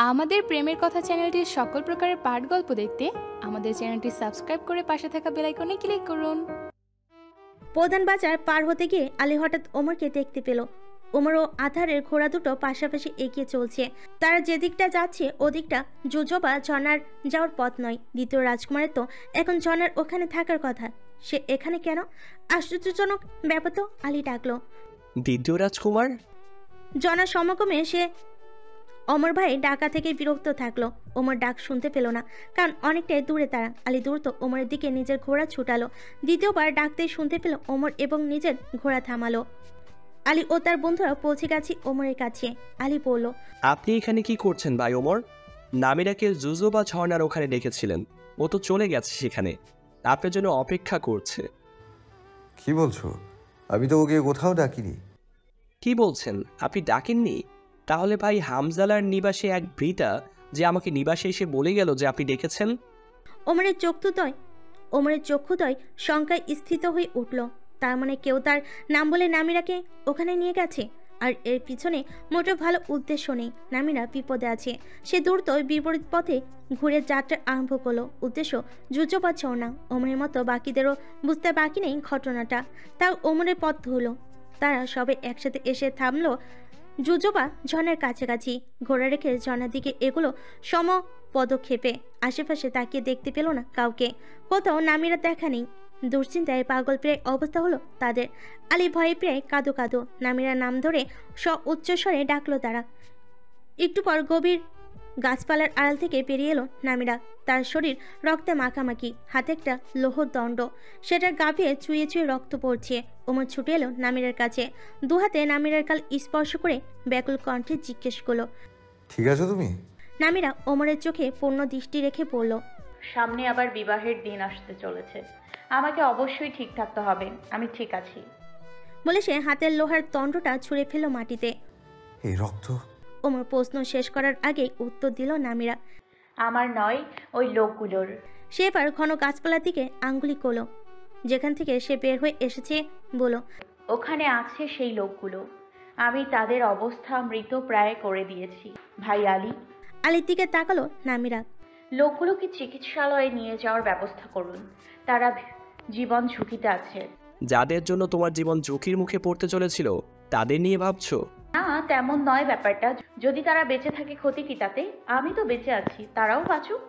আমাদের প্রেমের কথা চ্যানেলটির সকল প্রকারের পাঠ গল্প দেখতে আমাদের চ্যানেলটি সাবস্ক্রাইব করে পাশে থাকা বেল আইকনে ক্লিক করুন। প্রধান বাজার পার হতে গিয়ে আলী হঠাৎ ওমরকে দেখতে পেল। ওমর ও আধারের ঘোড়া দুটো পাশাপাশি এগিয়ে চলছে। তারা যেদিকটা যাচ্ছে ওদিকটা জুজবা ঝর্ণার যাওয়ার পথ নয়। দ্বিতীয় রাজকুমারের তো এখন ঝর্ণার ওখানে থাকার কথা, সে এখানে কেন? আশ্চর্যজনক ব্যাপার তো। আলী ডাকলো, দ্বিতীয় রাজকুমার। জনার সমগমে সে অমর ভাই ডাকা থেকে বিরক্ত থাকলো। ওমর ডাক শুনতে পেল না, কারণ অনেকটাই দূরে তারা। আলী দ্রুত ওমরের দিকে নিজের ঘোড়া ছুটালো। দ্বিতীয়বার ডাকতেই শুনতে পেল ওমর এবং নিজের ঘোড়া থামালো। আলী ও তার বন্ধুরা পৌঁছে গেছে ওমরের কাছে। আলী বলল, আপনি এখানে কি করছেন ভাই ওমর? নামিরাকে জুজো বা ঝর্ণার ওখানে ডেকেছিলেন, ও তো চলে গেছে সেখানে, আপনার জন্য অপেক্ষা করছে। কি বলছো? আমি তো ওকে কোথাও ডাকিনি। কি বলছেন, আপনি ডাকেননি? তাহলে ভাই হামজালার নিবাসে এক বৃতা যে আমাকে নিবাসে এসে বলে গেল যে আপনি ডেকেছেন। ওমরের চক্ষুদয় শঙ্কায় স্থিত হয়ে উঠল। তার মানে কেউ তার নাম বলে নামিরাকে ওখানে নিয়ে গেছে, আর এর পিছনে মোটেও ভালো উদ্দেশ্য নেই। নামিরা বিপদে আছে। সে দ্রুত বিপরীত পথে ঘুরে যাত্রা আরম্ভ করলো। উদ্দেশ্য জুজো বা ঝর্ণা। ওমরের মতো বাকিদেরও বুঝতে বাকি নেই ঘটনাটা। তাও ওমরের পথ ধুলো। তারা সবে একসাথে এসে থামলো জুজোবা ঝর্ণার কাছাকাছি। ঘোড়া রেখে ঝর্ণার দিকে এগুলো সম পদক্ষেপে। আশেপাশে তাকিয়ে দেখতে পেল না কাউকে, কোথাও নামিরা দেখা নেই। দুশ্চিন্তায় পাগল প্রায় অবস্থা হলো তাদের। আলী ভয়ে প্রায় কাঁদো কাঁদো। নামিরার নাম ধরে উচ্চস্বরে ডাকলো তারা। একটু পর গভীর গাছপালার আড়াল থেকে বেরিয়ে এলো নামিরা। তার শরীর রক্তে মাখামাখি, হাতে একটা লোহর দণ্ড, সেটার গাভীয়ে চুয়ে চুয়ে রক্ত পড়ছে। ওমর ছুটে এলো নামিরার কাছে, দুহাতে নামিরার কাল স্পর্শ করে ব্যাকুল কণ্ঠে জিজ্ঞেস করলো, ঠিক আছে তুমি? নামিরা ওমরের চোখে পূর্ণ দৃষ্টি রেখে বলল, সামনে আবার বিবাহের দিন আসতে চলেছে, আমাকে অবশ্যই ঠিক থাকতে হবে, আমি ঠিক আছি। বলে সে হাতের লোহার দণ্ডটা ছুঁড়ে ফেলল মাটিতে। এই রক্ত? ওমর প্রশ্ন শেষ করার আগেই উত্তর দিল নামিরা, আমার নয়, ওই লোকগুলোর। সে এবার ঘন গাছপালার দিকে আঙ্গুলি করলো, যেখান থেকে সে বের হয়ে এসেছে। বলো, ওখানে আছে সেই লোকগুলো, আমি তাদের অবস্থা মৃতপ্রায় করে দিয়েছি ভাই আলী। আলীর দিকে তাকালো নামিরা। লোকগুলোকে চিকিৎসালয়ে নিয়ে যাওয়ার ব্যবস্থা করুন, তারা জীবন ঝুঁকিতে আছে। যাদের জন্য তোমার জীবন ঝুঁকির মুখে পড়তে চলেছিল তাদের নিয়ে ভাবছো? না, তেমন নয় ব্যাপারটা। যদি তারা বেঁচে থাকে ক্ষতি কি তাতে? আমি তো বেঁচে আছি, তারাও বাঁচুক।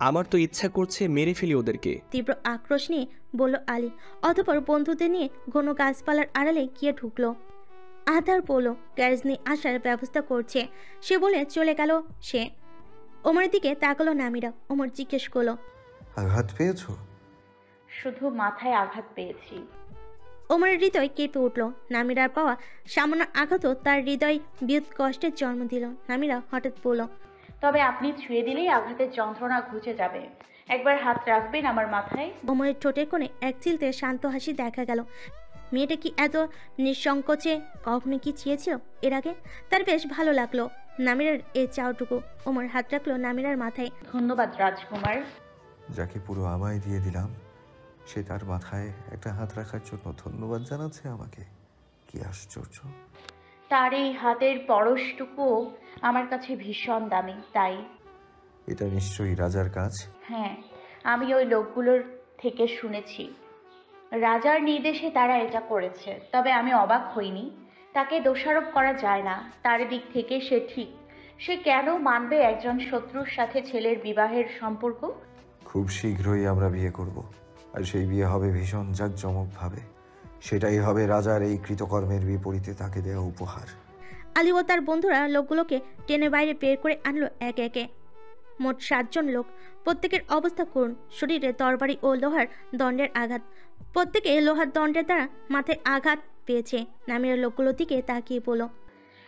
আমার তো ইচ্ছা করছে মেরে ফেলি ওদেরকে। তীব্র আক্রোশ নিয়ে বলল আলী। অতঃপর বন্ধুদের নিয়ে ঘন গাছপালার আড়ালে গিয়ে ঢুকলো। আধার বলল গ্যারেজ নিয়ে আসার ব্যবস্থা করছে। সে বলে চলে গেল সে। ওমরের দিকে তাকালো নামিরা। ওমর জিজ্ঞেস করলো, আঘাত পেয়েছো? শুধু মাথায় আঘাত পেয়েছি। ওমরের হৃদয় কেঁপে উঠল। নামিরার পাওয়া সামান্য আঘাতও তার হৃদয় বৃহৎ কষ্টের জন্ম দিল। নামিরা হঠাৎ বলল, তবে আপনি ছুঁয়ে দিলেই আঘাতের যন্ত্রণা ঘুচে যাবে, একবার হাত রাখবেন আমার মাথায়। ওমরের ঠোঁটের কোণে এক চিলতে শান্ত হাসি দেখা গেল। মেয়েটা কি এত নিঃসংকোচে কখনো কি চেয়েছিল এর আগে? তার বেশ ভালো লাগলো নামিরার এই চাওটুকু। ওমর হাত রাখলো নামিরার মাথায়। ধন্যবাদ রাজকুমার। যাকে পুরো আমায় দিয়ে দিলাম সে তার মাথায় একটা হাত রাখার জন্য ধন্যবাদ জানাচ্ছে আমাকে। কি আশ্চর্য! তার এই হাতের পরশটুকুও আমার কাছে ভীষণ দামি, তাই। এটা নিশ্চয়ই রাজার কাজ। হ্যাঁ, আমি ওই লোকগুলোর থেকে শুনেছি রাজার নির্দেশে তারা এটা করেছে। তবে আমি অবাক হইনি, তাকে দোষারোপ করা যায় না। তার দিক থেকে সে ঠিক। সে কেন মানবে একজন শত্রুর সাথে ছেলের বিবাহের সম্পর্ক? খুব শীঘ্রই আমরা বিয়ে করব, আর সেই বিয়ে হবে ভীষণ জাঁকজমকভাবে। সেটাই হবে রাজার এই কৃতকর্মের বিপরীতে তাকে দেওয়া উপহার। আলী ও তার বন্ধুরা লোকগুলোকে টেনে বাইরে বের করে আনলো একে একে। মোট 7 জন লোক। প্রত্যেকের অবস্থা করুন। শরীরে তরবারি ও লোহার দণ্ডের আঘাত। প্রত্যেকে লোহার দণ্ডের দ্বারা মাথায় আঘাত পেয়েছে। নামিরা লোকগুলোর দিকে তাকিয়ে বলল,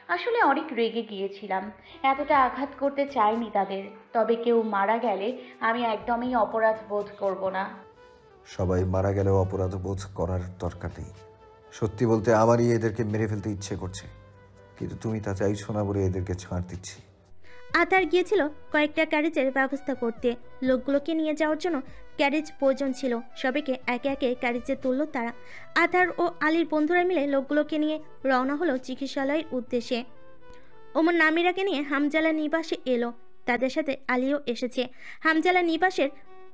আসলে অনেক রেগে গিয়েছিলাম, এতটা আঘাত করতে চাইনি তাদের। তবে কেউ মারা গেলে আমি একদমই অপরাধ বোধ করব না। সবাই মারা গেলেও অপরাধ বোধ করার দরকার নেই। সত্যি বলতে আমারই এদেরকে মেরে ফেলতে ইচ্ছে করছে, কিন্তু তুমি তা চাইছো না বলে এদেরকে ছাড় দিচ্ছি। আধার গিয়েছিল কয়েকটা ক্যারেজের ব্যবস্থা করতে। লোকগুলোকে নিয়ে যাওয়ার জন্য ক্যারেজ প্রয়োজন ছিল। সবাইকে একে একে ক্যারেজে তুলল তারা। আধার ও আলীর বন্ধুরা মিলে লোকগুলোকে নিয়ে রওনা হলো চিকিৎসালয়ের উদ্দেশ্যে। ওমর নামিরাকে নিয়ে হামজালা নিবাসে এলো। তাদের সাথে আলীও এসেছে। হামজালা নিবাসের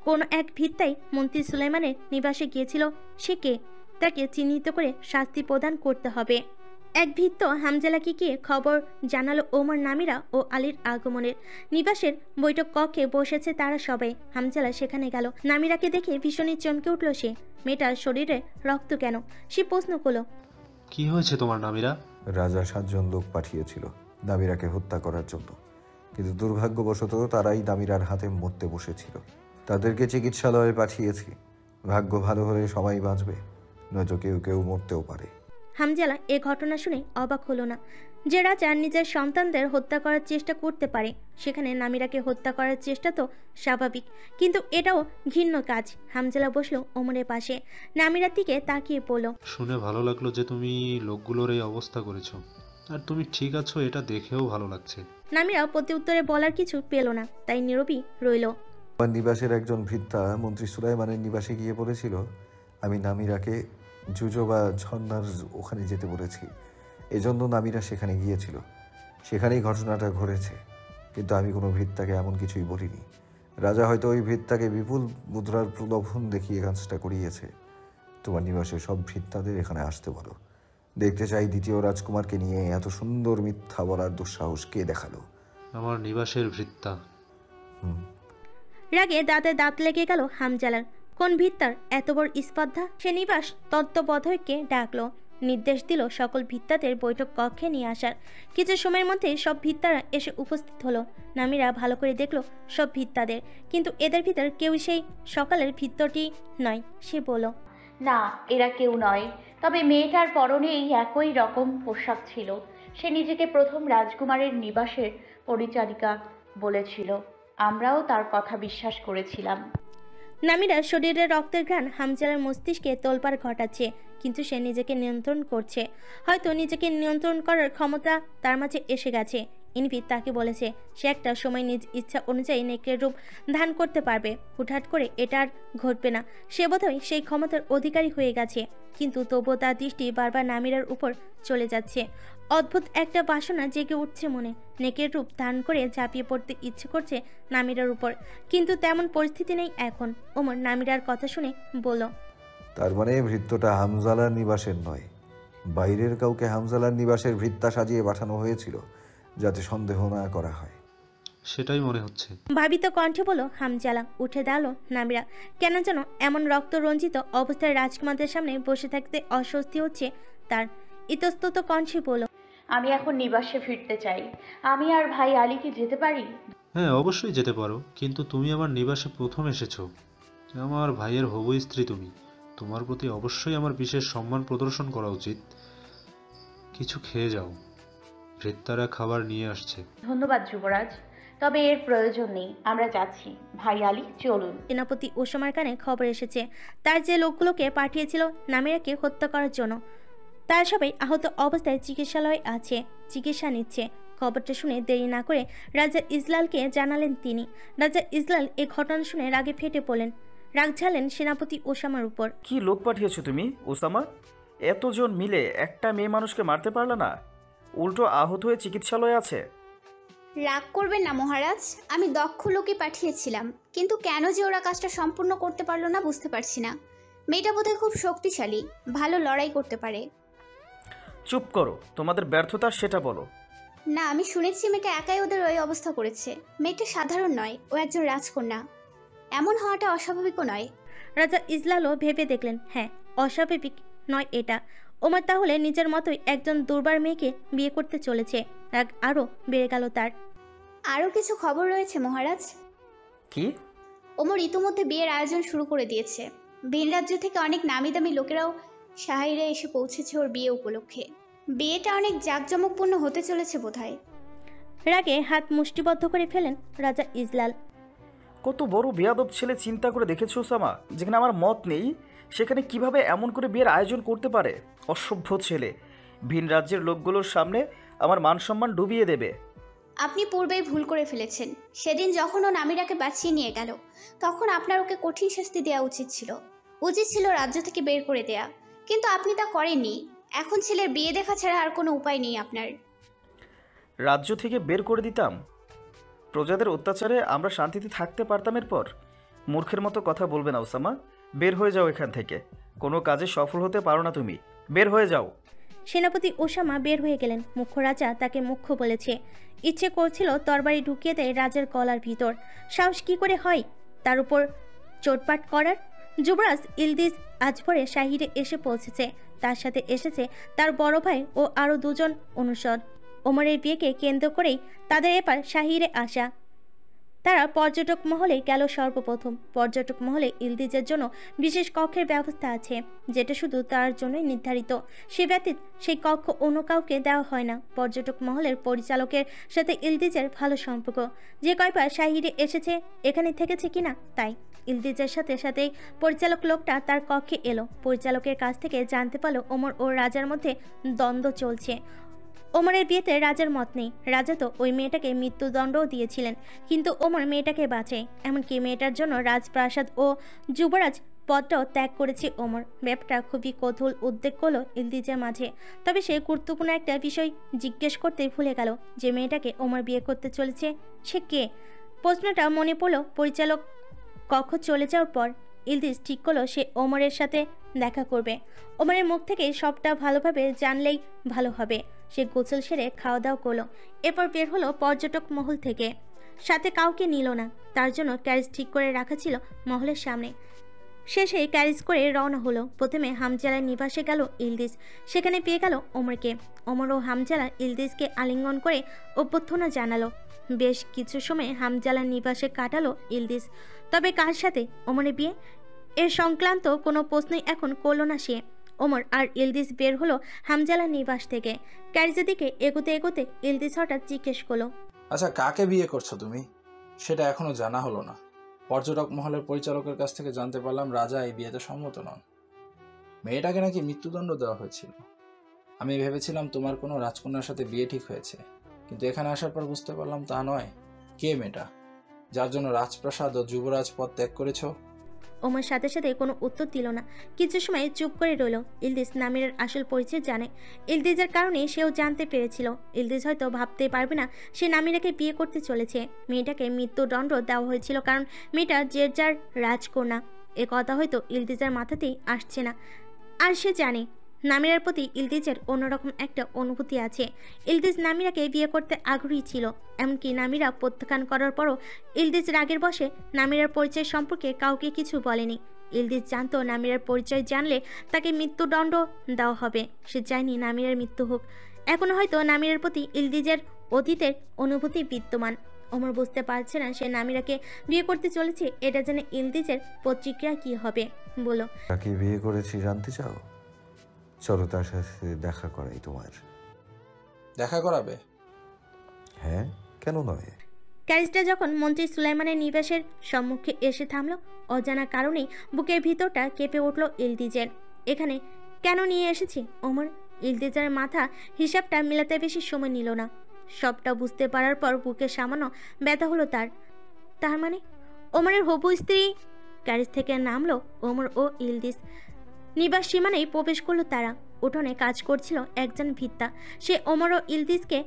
কোনো এক ভিত্তায় মন্ত্রী সুলাইমানের নিবাসে গিয়েছিল। সে কে? তাকে চিহ্নিত করে শাস্তি প্রদান করতে হবে। এক ভিত্ত হামজালাকে গিয়ে খবর জানালো ওমর নামিরা ও আলীর আগমনের। নিবাসের বৈঠক কক্ষে বসেছে তারা সবাই। হামজালা সেখানে গেল। নামিরাকে দেখে ভীষণই চমকে উঠল সে। মেয়েটার শরীরে রক্ত কেন? সে প্রশ্ন করলো। কি হয়েছে তোমার নামিরা? রাজা 7 জন লোক পাঠিয়েছিল নামিরাকে হত্যা করার জন্য, কিন্তু দুর্ভাগ্যবশত তারাই নামিরার হাতে মরতে বসেছিল। তাদেরকে চিকিৎসালয়ে পাঠিয়েছি। ভাগ্য ভালো হলে সবাই বাঁচবে, নয়তো কেউ কেউ মরতেও পারে। হামজালা এ ঘটনা শুনে অবাক হলো না। যে রাজা নিজের সন্তানদের হত্যা করার চেষ্টা করতে পারে, সেখানে নামিরাকে হত্যা করার চেষ্টা তো স্বাভাবিক, কিন্তু এটাও ঘৃণ্য কাজ। হামজালা বসলো ওমরের পাশে। নামিরার দিকে তাকিয়ে বলল, শুনে ভালো লাগলো যে তুমি লোকগুলোর এই অবস্থা করেছো, আর তুমি ঠিক আছো এটা দেখেও ভালো লাগছে। নামিরা প্রত্যুত্তরে বলার কিছু পেল না, তাই নীরবই রইল। আমার নিবাসের একজন ভৃত্যা মন্ত্রী সুলাইমানের নিবাসে গিয়ে বলেছিল আমি নামিরাকে জুজো বা ঝর্ণার ওখানে যেতে বলেছি। এজন্য নামিরা সেখানে গিয়েছিল। সেখানেই ঘটনাটা ঘটেছে, কিন্তু আমি কোনো ভৃত্যাকে এমন কিছুই বলিনি। রাজা হয়তো ওই ভৃত্যাকে বিপুল মুদ্রার প্রলোভন দেখিয়ে কাজটা করিয়েছে। তোমার নিবাসের সব ভৃত্যাদের এখানে আসতে বলো। দেখতে চাই দ্বিতীয় রাজকুমারকে নিয়ে এত সুন্দর মিথ্যা বলার দুঃসাহস কে দেখালো। আমার নিবাসের ভৃত্যা? রাগে দাঁতে দাঁত লেগে গেল হামজালার। কোন ভিত্তার এত বড় স্পর্ধা? সে নিবাস তত্ত্ববোধককে ডাকলো, নির্দেশ দিল সকল ভিত্তাদের বৈঠক কক্ষে নিয়ে আসার। কিছু সময়ের মধ্যে সব ভিত্তারা এসে উপস্থিত হলো। নামিরা ভালো করে দেখলো সব ভিত্তাদের, কিন্তু এদের ভিতর কেউ সেই সকালের ভিত্তটি নয়। সে বলল, না, এরা কেউ নয়। তবে মেয়েটার পরনে এই একই রকম পোশাক ছিল। সে নিজেকে প্রথম রাজকুমারের নিবাসের পরিচারিকা বলেছিল। আমরাও তার কথা বিশ্বাস করেছিলাম। নামিরার শরীরে রক্তের ঘ্রাণ হামজালার মস্তিষ্কে তোলপাড় ঘটাচ্ছে, কিন্তু সে নিজেকে নিয়ন্ত্রণ করছে। হয়তো নিজেকে নিয়ন্ত্রণ করার ক্ষমতা তার মাঝে এসে গেছে। ইনভিদ তাকে বলেছে সে একটা সময় নিজ ইচ্ছা অনুযায়ী নেকড়ের রূপ ধারণ করতে পারবে। হুটহাট করে এটা আর ঘটবে না। সে বোধহয় সেই ক্ষমতার অধিকারী হয়ে গেছে, কিন্তু তবুও তার দৃষ্টি বারবার নামিরার উপর চলে যাচ্ছে। অদ্ভুত একটা বাসনা জেগে উঠছে মনে। নেকড়ের রূপ ধারণ করে ঝাঁপিয়ে পড়তে ইচ্ছে করছে নামিরার উপর, কিন্তু তেমন পরিস্থিতি নেই এখন। ওমর নামিরার কথা শুনে বলল, তার মানে ভৃত্যটা হামজালার নিবাসের নয়, বাইরের কাউকে হামজালার নিবাসের ভৃত্যা সাজিয়ে পাঠানো হয়েছিল, যাতে সন্দেহ না করা হয়। সেটাই মনে হচ্ছে। ভাবিত কণ্ঠে বলল হামজালা। উঠে দাঁড়ালো নামিরা। কেন যেন এমন রক্ত রঞ্জিত অবস্থায় রাজকুমারদের সামনে বসে থাকতে অস্বস্তি হচ্ছে তার। ইতস্তত কণ্ঠে বলল, আমি এখন নিবাসে ফিরতে চাই। আমি আর ভাই আলী কি যেতে পারি? হ্যাঁ, অবশ্যই যেতে পারো, কিন্তু তুমি আমার নিবাসে প্রথম এসেছো। আমার ভাইয়ের হবু স্ত্রী তুমি। তোমার প্রতি অবশ্যই আমার বিশেষ সম্মান প্রদর্শন করা উচিত। কিছু খেয়ে যাও, ভৃত্যারা খাবার নিয়ে আসছে। ধন্যবাদ যুবরাজ, তবে এর প্রয়োজন নেই। আমরা যাচ্ছি। ভাই আলী, চলুন। সেনাপতি ওসামার কানে খবর এসেছে তার যে লোকগুলোকে পাঠিয়েছিল নামিরাকে হত্যা করার জন্য, তারা সবাই আহত অবস্থায় চিকিৎসালয়ে আছে, চিকিৎসা নিচ্ছে। খবরটা শুনে দেরি না করে রাজা ইজলালকে জানালেন তিনি। রাজা ইজলাল এ ঘটনা শুনে রাগে ফেটে পড়লেন। রাগ ঝালেন সেনাপতি ওসামার উপর। কি লোক পাঠিয়েছো তুমি ওসামা? এতজন মিলে একটা মেয়ে মানুষকে মারতে পারলে না, উল্টো আহত হয়ে চিকিৎসালয়ে আছে। রাগ করবেন না মহারাজ, আমি দক্ষ লোকই পাঠিয়েছিলাম, কিন্তু কেন যে ওরা কাজটা সম্পূর্ণ করতে পারলো না বুঝতে পারছি না। মেয়েটা বোধহয় খুব শক্তিশালী, ভালো লড়াই করতে পারে। চুপ করো, তোমাদের ব্যর্থতা সেটা বলো। না, আমি শুনেছি মেয়েটা একাই ওদের ওই অবস্থা করেছে। মেয়েটা সাধারণ নয়, ও একজন রাজকন্যা। এমন হওয়াটা অস্বাভাবিকও নয়। রাজা ইজলালও ভেবে দেখলেন, হ্যাঁ, অস্বাভাবিক নয় এটা। ওমর তাহলে নিজের মতোই একজন দুর্বার মেয়েকে বিয়ে করতে চলেছে। রাগ আরও বেড়ে গেল তার। আরও কিছু খবর রয়েছে মহারাজ। কি? ওমর ইতিমধ্যে বিয়ের আয়োজন শুরু করে দিয়েছে। ভিন রাজ্য থেকে অনেক নামি দামি লোকেরাও শাহিরে এসে পৌঁছেছে ওর বিয়ে উপলক্ষে। বিয়েটা অনেক জাঁকজমকপূর্ণ হতে চলেছে বোধহয়। রাগে হাত মুষ্টিবদ্ধ করে ফেলেন রাজা ইজলাল। কত বড় বেয়াদব ছেলে, চিন্তা করে দেখেছো ওসামা? যেখানে আমার মত নেই সেখানে কিভাবে এমন করে বিয়ের আয়োজন করতে পারে? অসভ্য ছেলে, ভিন রাজ্যের লোকগুলোর সামনে আমার মান সম্মান ডুবিয়ে দেবে। আপনি পূর্বেই ভুল করে ফেলেছেন। সেদিন যখন ও নামিরাকে বাঁচিয়ে নিয়ে গেল, তখন আপনার ওকে কঠিন শাস্তি দেওয়া উচিত ছিল রাজ্য থেকে বের করে দেয়া, কিন্তু আপনি তা করেননি। এখন ছেলের বিয়ে দেখা ছাড়া আর কোনো উপায় নেই আপনার। রাজ্য থেকে বের করে দিতাম। প্রজাদের অত্যাচারে আমরা শান্তিতে থাকতে পারতাম। এরপর মূর্খের মতো কথা বলবে না ওসামা। বের হয়ে যাও এখান থেকে। কোনো কাজে সফল হতে পারো না তুমি। বের হয়ে যাও। সেনাপতি ওসামা বের হয়ে গেলেন। মুখ্য রাজা তাকে মুখ্য বলেছে। ইচ্ছে করছিল তরবারি ঢুকিয়ে দেয় রাজার গলার ভিতর। সাহস কি করে হয় তার উপর চোটপাট করার? যুবরাজ ইলদিজ আজ ভোরে শাহিরে এসে পৌঁছেছে। তার সাথে এসেছে তার বড় ভাই ও আরও দুজন অনুষদ। ওমরের বিয়েকে কেন্দ্র করেই তাদের এবার শাহিরে আসা। তারা পর্যটক মহলে গেল সর্বপ্রথম। পর্যটক মহলে ইলদিজের জন্য বিশেষ কক্ষের ব্যবস্থা আছে, যেটা শুধু তার জন্যই নির্ধারিত। সে ব্যতীত সেই কক্ষ অন্য কাউকে দেওয়া হয় না। পর্যটক মহলের পরিচালকের সাথে ইলদিজের ভালো সম্পর্ক। যে কয়বার শাহিরে এসেছে এখানে থেকেছে কিনা তাই। ইলদিজের সাথে সাথেই পরিচালক লোকটা তার কক্ষে এলো। পরিচালকের কাছ থেকে জানতে পারলো ওমর ও রাজার মধ্যে দ্বন্দ্ব চলছে। ওমরের বিয়েতে রাজার মত নেই। রাজা তো ওই মেয়েটাকে মৃত্যুদণ্ডও দিয়েছিলেন, কিন্তু ওমর মেয়েটাকে বাঁচায়। এমনকি মেয়েটার জন্য রাজপ্রাসাদ ও যুবরাজ পদটাও ত্যাগ করেছে ওমর। ব্যাপারটা খুবই কৌতূহল উদ্বেগ করলো ইলদিজের মাঝে। তবে সে গুরুত্বপূর্ণ একটা বিষয় জিজ্ঞেস করতে ভুলে গেল, যে মেয়েটাকে ওমর বিয়ে করতে চলেছে সে কে। প্রশ্নটা মনে পড়লো পরিচালক কক্ষ চলে যাওয়ার পর। ইলদিজ ঠিক করলো সে ওমরের সাথে দেখা করবে। ওমরের মুখ থেকে সবটা ভালোভাবে জানলেই ভালো হবে। সে গোসল সেরে খাওয়া দাওয়া করলো। এরপর বের হলো পর্যটক মহল থেকে। সাথে কাউকে নিল না, তার জন্য ক্যারেজ ঠিক করে রাখা ছিল মহলের সামনে। শেষে ক্যারেজ করে রওনা হলো। প্রথমে হামজালার নিবাসে গেল ইলদিজ। সেখানে পেয়ে গেল ওমরকে। ওমর ও হামজালা ইলদিজকে আলিঙ্গন করে অভ্যর্থনা জানালো। বেশ কিছু সময় হামজালার নিবাসে কাটালো ইলদিজ। তবে কার সাথে ওমরের বিয়ে এর সংক্রান্ত কোনো প্রশ্নই এখন করল না সে। ওমর আর ইলদিজ বের হলো হামজালার নিবাস থেকে। ক্যারিজের দিকে এগোতে এগোতে ইলদিজ হঠাৎ জিজ্ঞেস করলো, আচ্ছা, কাকে বিয়ে করছো তুমি? সেটা এখনো জানা হলো না। পর্যটক মহলের পরিচালকের কাছ থেকে জানতে পারলাম রাজা এই বিয়েতে সম্মত নন। মেয়েটাকে নাকি মৃত্যুদণ্ড দেওয়া হয়েছিল। আমি ভেবেছিলাম তোমার কোনো রাজকন্যার সাথে বিয়ে ঠিক হয়েছে, কিন্তু এখানে আসার পর বুঝতে পারলাম তা নয়। কে মেয়েটা যার জন্য রাজপ্রাসাদ ও যুবরাজ পদ ত্যাগ করেছো? ওমর সাথে সাথে কোনো উত্তর দিল না। কিছু সময় চুপ করে রইল। ইলদিজ নামিরার আসল পরিচয় জানে। ইলদিজের কারণে সেও জানতে পেরেছিল। ইলদিজ হয়তো ভাবতে পারবে না সে নামিরাকে বিয়ে করতে চলেছে। মেয়েটাকে মৃত্যুদণ্ড দেওয়া হয়েছিল কারণ মেয়েটা জের্জার রাজকন্যা। এ কথা হয়তো ইলদিজের মাথাতেই আসছে না। আর সে জানে নামিরার প্রতি ইলদিজের অন্যরকম একটা অনুভূতি আছে। ইলদিজ নামিরাকে বিয়ে করতে আগ্রহী ছিল। এমনকি নামিরা প্রত্যাখ্যান করার পরও ইলদিজ রাগের বশে নামিরার পরিচয় সম্পর্কে কাউকে কিছু বলেনি। ইলদিজ জানতো নামিরার পরিচয় জানলে তাকে মৃত্যুদণ্ড দেওয়া হবে। সে চায়নি নামিরার মৃত্যু হোক। এখনো হয়তো নামিরার প্রতি ইলদিজের অতীতের অনুভূতি বিদ্যমান। ওমর বুঝতে পারছে না সে নামিরাকে বিয়ে করতে চলেছে। এটা জেনে ইলদিজের প্রতিক্রিয়া কি হবে। বলো, কাকে বিয়ে করেছি জানতে চাও? চলো তার সাথে দেখা করাই তোমার। দেখা করাবে? হ্যাঁ, কেন নয়। ক্যারিজটা যখন মন্ত্রী সুলাইমানের নিবাসের সম্মুখে এসে থামল, অজানা কারণেই বুকের ভিতরটা কেঁপে উঠল ইলদিজের। এখানে কেন নিয়ে এসেছি ওমর? ইলদিজের মাথা হিসাবটা মেলাতে বেশি সময় নিল না। সবটা বুঝতে পারার পর বুকে সামান্য ব্যথা হলো তার। তার মানে ওমরের হবু স্ত্রী। ক্যারিজ থেকে নামলো ওমর ও ইলদিজ। নিবাস সীমানায় প্রবেশ করলো তারা। উঠোনে কাজ করছিল একজন ভিত্তা। সে ওমর ও ইলদিজকে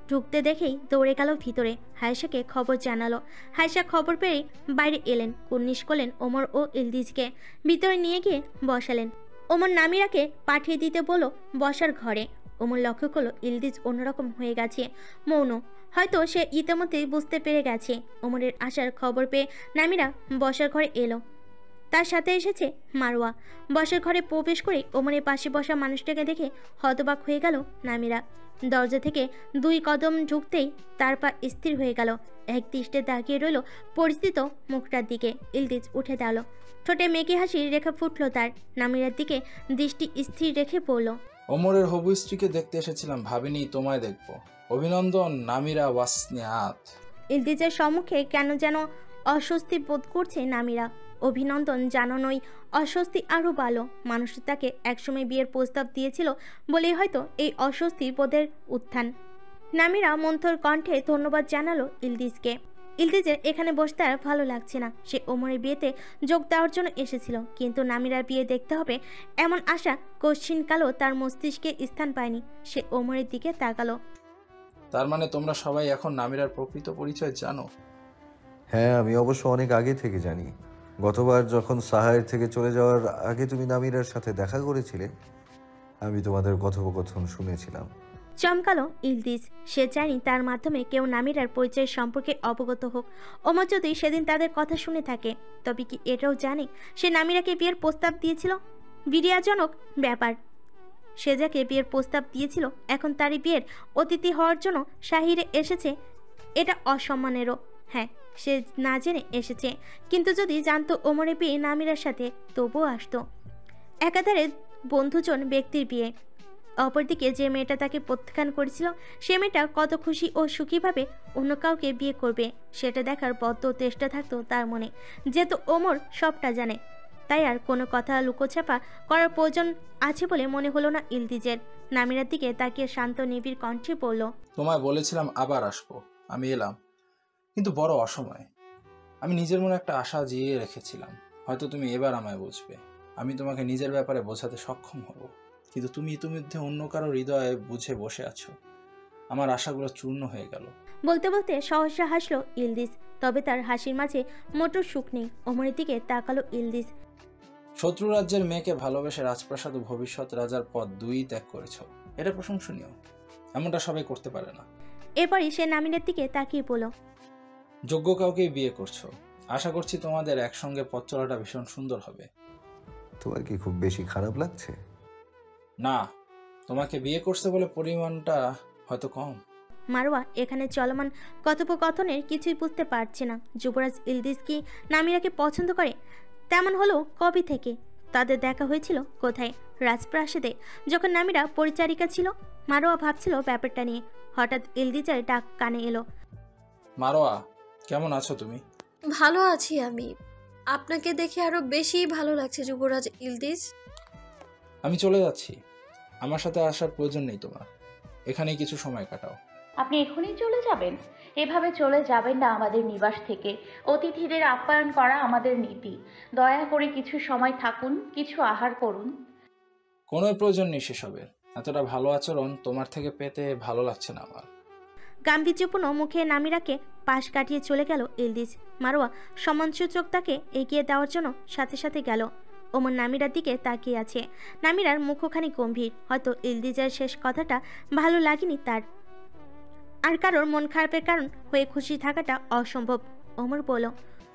ঢুকতে দেখেই দৌড়ে গেল ভিতরে। হায়েশাকে খবর জানালো। হায়েশা খবর পেয়েই বাইরে এলেন। কুর্নিশ করলেন ওমর ও ইলদিজকে। ভিতরে নিয়ে গিয়ে বসালেন। ওমর নামিরাকে পাঠিয়ে দিতে বলল বসার ঘরে। ওমর লক্ষ্য করলো ইলদিজ অন্যরকম হয়ে গেছে, মৌন। হয়তো সে ইতিমধ্যেই বুঝতে পেরে গেছে ওমরের আসার খবর পেয়ে নামিরা বসার ঘরে এলো। তার সাথে এসেছে মারওয়া। বসার ঘরে প্রবেশ করে ওমরের পাশে বসা মানুষটাকে দেখে হতবাক হয়ে গেল নামিরা। দরজা থেকে 2 কদম ঢুকতেই তার পা স্থির হয়ে গেল। এক দৃষ্টে তাকিয়ে রইল পরিচিত মুখটার দিকে। ইলদিজ উঠে দাঁড়ালো। ঠোঁটে মেকি হাসির রেখা ফুটলো তার। নামিরার দিকে দৃষ্টি স্থির রেখে পড়ল, ওমরের হবু স্ত্রীকে দেখতে এসেছিলাম, ভাবিনি তোমায় দেখবো। অভিনন্দন নামিরা ওয়াসনিয়াত। ইলদিজের সম্মুখে কেন যেন অস্বস্তি বোধ করছে নামিরা। অভিনন্দন জানানোই অস্বস্তি আরও ভালো। মানুষ তাকে একসময় বিয়ের প্রস্তাব দিয়েছিল বলেই হয়তো এই অস্বস্তি বোধের উত্থান। নামিরা মন্থর কণ্ঠে ধন্যবাদ জানালো ইলদিজকে। ইলদিজের এখানে বসতে আর ভালো লাগছে না। সে ওমরের বিয়েতে যোগ দেওয়ার জন্য এসেছিল, কিন্তু নামিরার বিয়ে দেখতে হবে এমন আশা কশ্চিনকালও তার মস্তিষ্কে স্থান পায়নি। সে ওমরের দিকে তাকালো। তার মানে তোমরা সবাই এখন নামিরার প্রকৃত পরিচয় জানো? হ্যাঁ, আমি অবশ্য অনেক আগে থেকে জানি। গতবার যখন সাহায়ের থেকে চলে যাওয়ার আগে তুমি নামিরার সাথে দেখা করেছিলে, আমি তোমাদের কথোপকথন শুনেছিলাম। চমকালো ইলদিজ। সে চায়নি তার মাধ্যমে কেউ নামিরার পরিচয় সম্পর্কে অবগত হোক। ওমর যদি সেদিন তাদের কথা শুনে থাকে, তবে কি এটাও জানে সে নামিরাকে বিয়ের প্রস্তাব দিয়েছিল? বিরিয়াজনক ব্যাপার। সে যাকে বিয়ের প্রস্তাব দিয়েছিল এখন তারই বিয়ের অতিথি হওয়ার জন্য শাহিরে এসেছে, এটা অসম্মানেরও। হ্যাঁ, সে না জেনে এসেছে, কিন্তু যদি জানতো ওমরের বিয়ে নামিরার সাথে, তবুও আসতো। একাধারে বন্ধুজন ব্যক্তির বিয়ে। অপরদিকে যে মেয়েটা তাকে প্রত্যাখ্যান করেছিল, সে মেয়েটা কত খুশি ও সুখীভাবে অন্য কাউকে বিয়ে করবে, সেটা দেখার বদ্ধ চেষ্টা থাকতো তার মনে। যেহেতু ওমর সবটা জানে, তাই আর কোনো কথা লুকোছাপা করার প্রয়োজন আছে বলে মনে হলো না ইলদিজের। নামিরার দিকে তাকিয়ে শান্ত নিবিড় কণ্ঠে বলল, তোমায় বলেছিলাম আবার আসবো, আমি এলাম, কিন্তু বড় অসময়ে। আমি নিজের মনে একটা আশা জিয়ে রেখেছিলাম, হয়তো তুমি এবার আমায় বুঝবে। আমি তোমাকে নিজের ব্যাপারে বোঝাতে সক্ষম হব, কিন্তু তুমি ইতিমধ্যে অন্য কারো হৃদয়ে বুঝে বসে আছো। আমার আশাগুলো চূর্ণ হয়ে গেল। বলতে বলতে সহসা হাসলো ইলদিজ, তবে তার হাসির মাঝে মোটো সুখ নেই। ওমরের দিকে তাকালো ইলদিজ। শত্রু রাজ্যের মেয়েকে ভালোবেসে রাজপ্রাসাদ ও ভবিষ্যৎ রাজার পদ দুই ত্যাগ করেছ, এটা প্রশংসনীয়। এমনটা সবাই করতে পারে না। এরপরই সে নামিরার দিকে তাকিয়ে বলল, যোগ্য কাউকেই বিয়ে করছো। আশা করছি তোমাদের একসঙ্গে পথ চলাটা ভীষণ সুন্দর হবে। তোমার কি খুব বেশি খারাপ লাগছে? না, তোমাকে বিয়ে করছে বলে পরিমাণটা হয়তো কম। মারওয়া এখানে চলমান কথোপকথনের কিছুই বুঝতে পারছে না। যুবরাজ ইলদিজ কি নামিরাকে পছন্দ করে? তেমন হলো কবে থেকে? তাদের দেখা হয়েছিল কোথায়? রাজপ্রাসাদে, যখন নামিরা পরিচারিকা ছিল। মারওয়া ভাবছিল ব্যাপারটা নিয়ে, হঠাৎ ইলদিজের ডাক কানে এলো। মারোয়া, কেমন আছো তুমি? ভালো আছি আমি। আপনাকে দেখে আরো বেশি ভালো লাগছে যুবরাজ ইলদিজ। আমি চলে যাচ্ছি, আমার সাথে আসার প্রয়োজন নেই তোমার। এখানেই কিছু সময় কাটাও। আপনি এখনই চলে যাবেন? এভাবে চলে যাবেন না আমাদের নিবাস থেকে। অতিথিদের আপ্যায়ন করা আমাদের নীতি। দয়া করে কিছু সময় থাকুন, কিছু আহার করুন। কোনো প্রয়োজন নেই সেসবের। এতটা ভালো আচরণ তোমার থেকে পেতে ভালো লাগছে না আমার। গাম্ভীর্যপূর্ণ মুখে নামিরাকে পাশ কাটিয়ে চলে গেল ইলদিজ। মারওয়া সম্মানসূচক তাকে এগিয়ে দেওয়ার জন্য সাথে সাথে গেল। ওমর নামিরার দিকে তাকিয়ে আছে। নামিরার মুখখানি গম্ভীর। হয়তো ইলদিজের শেষ কথাটা ভালো লাগেনি তার। আর কারোর মন খারাপের কারণ হয়ে খুশি থাকাটা অসম্ভব। ওমর বলল,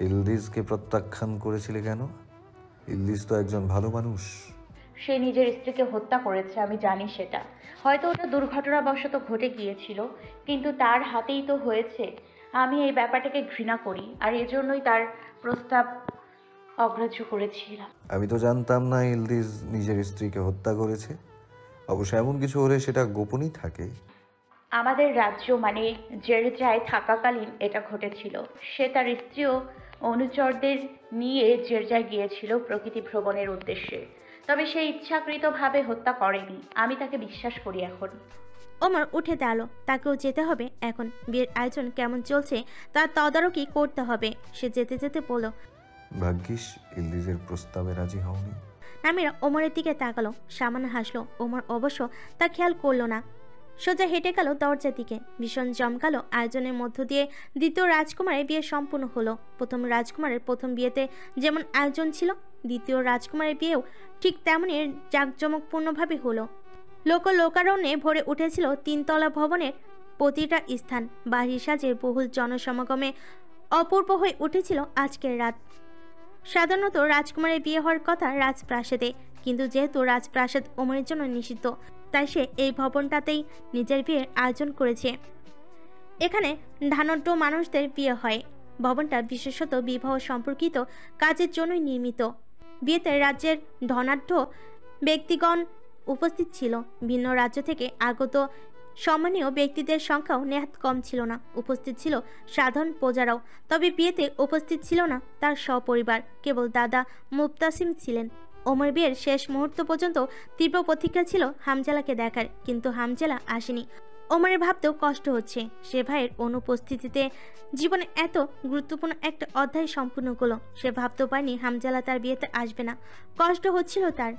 ইলদিজকে প্রত্যাখ্যান করেছিলে কেন? ইলদিজ তো একজন ভালো মানুষ। সে নিজের স্ত্রীকে হত্যা করেছে, আমি জানি সেটা। হয়তো ওটা দুর্ঘটনাবশত ঘটে গিয়েছিল, কিন্তু তার হাতেই তো হয়েছে। আমি এই ব্যাপারটাকে ঘৃণা করি, আর এজন্যই তার প্রস্তাব অগ্রাহ্য করেছিলাম। আমি তো জানতাম না ইলদিজ নিজের স্ত্রীকে হত্যা করেছে। অবশ্য এমন কিছু হলে সেটা গোপনই থাকে। আমাদের রাজ্য মানে জেরজায় থাকাকালীন এটা ঘটেছিল। সে তার স্ত্রী ও অনুচরদের নিয়ে জেরজায় গিয়েছিল প্রকৃতি ভ্রমণের উদ্দেশ্যে। তবে সে ইচ্ছাকৃতভাবে হত্যা করেনি, আমি তাকে বিশ্বাস করি এখন। ওমর উঠে দাঁড়ালো। তাকেও যেতে হবে এখন। বিয়ের আয়োজন কেমন চলছে তার তদারকি করতে হবে। সে যেতে যেতে বলল, ভাগ্যিস ইলদিজের প্রস্তাবে রাজি হওনি। নামিরা ওমরের দিকে তাকালো, সামান্য হাসলো। ওমর অবশ্য তা খেয়াল করলো না। সোজা হেঁটে গেল দরজার দিকে। ভীষণ জমকালো আয়োজনের মধ্য দিয়ে দ্বিতীয় রাজকুমারের বিয়ে সম্পূর্ণ হলো। প্রথম রাজকুমারের প্রথম বিয়েতে যেমন আয়োজন ছিল, দ্বিতীয় রাজকুমারের বিয়েও ঠিক তেমনই জাঁকজমকপূর্ণভাবে হলো। লোকারণ্যে ভরে উঠেছিল তিনতলা ভবনের প্রতিটা স্থান। বাহির সাজের বহুল জনসমাগমে অপূর্ব হয়ে উঠেছিল আজকের রাত। সাধারণত রাজকুমারের বিয়ে হওয়ার কথা রাজপ্রাসাদে, কিন্তু যেহেতু রাজপ্রাসাদ ওমরের জন্য নিষিদ্ধ, তাই সে এই ভবনটাতেই নিজের বিয়ের আয়োজন করেছে। এখানে ধনাঢ্য মানুষদের বিয়ে হয়। ভবনটা বিশেষত বিবাহ সম্পর্কিত কাজের জন্যই নির্মিত। বিয়েতে রাজ্যের ধনাঢ্য ব্যক্তিগণ উপস্থিত ছিল। ভিন্ন রাজ্য থেকে আগত সম্মানীয় ব্যক্তিদের সংখ্যাও নেহাত কম ছিল না। উপস্থিত ছিল সাধারণ প্রজারাও। তবে বিয়েতে উপস্থিত ছিল না তার সপরিবার। কেবল দাদা মুবতাসিম ছিলেন। ওমর বিয়ের শেষ মুহূর্ত পর্যন্ত তীব্র প্রতীক্ষা ছিল হামজালাকে দেখার, কিন্তু হামজালা আসেনি। ওমরের ভাবতেও কষ্ট হচ্ছে, সে ভাইয়ের অনুপস্থিতিতে জীবনে এত গুরুত্বপূর্ণ একটা অধ্যায় সম্পূর্ণ করলো। সে ভাবতেও পারেনি হামজালা তার বিয়েতে আসবে না। কষ্ট হচ্ছিল তার।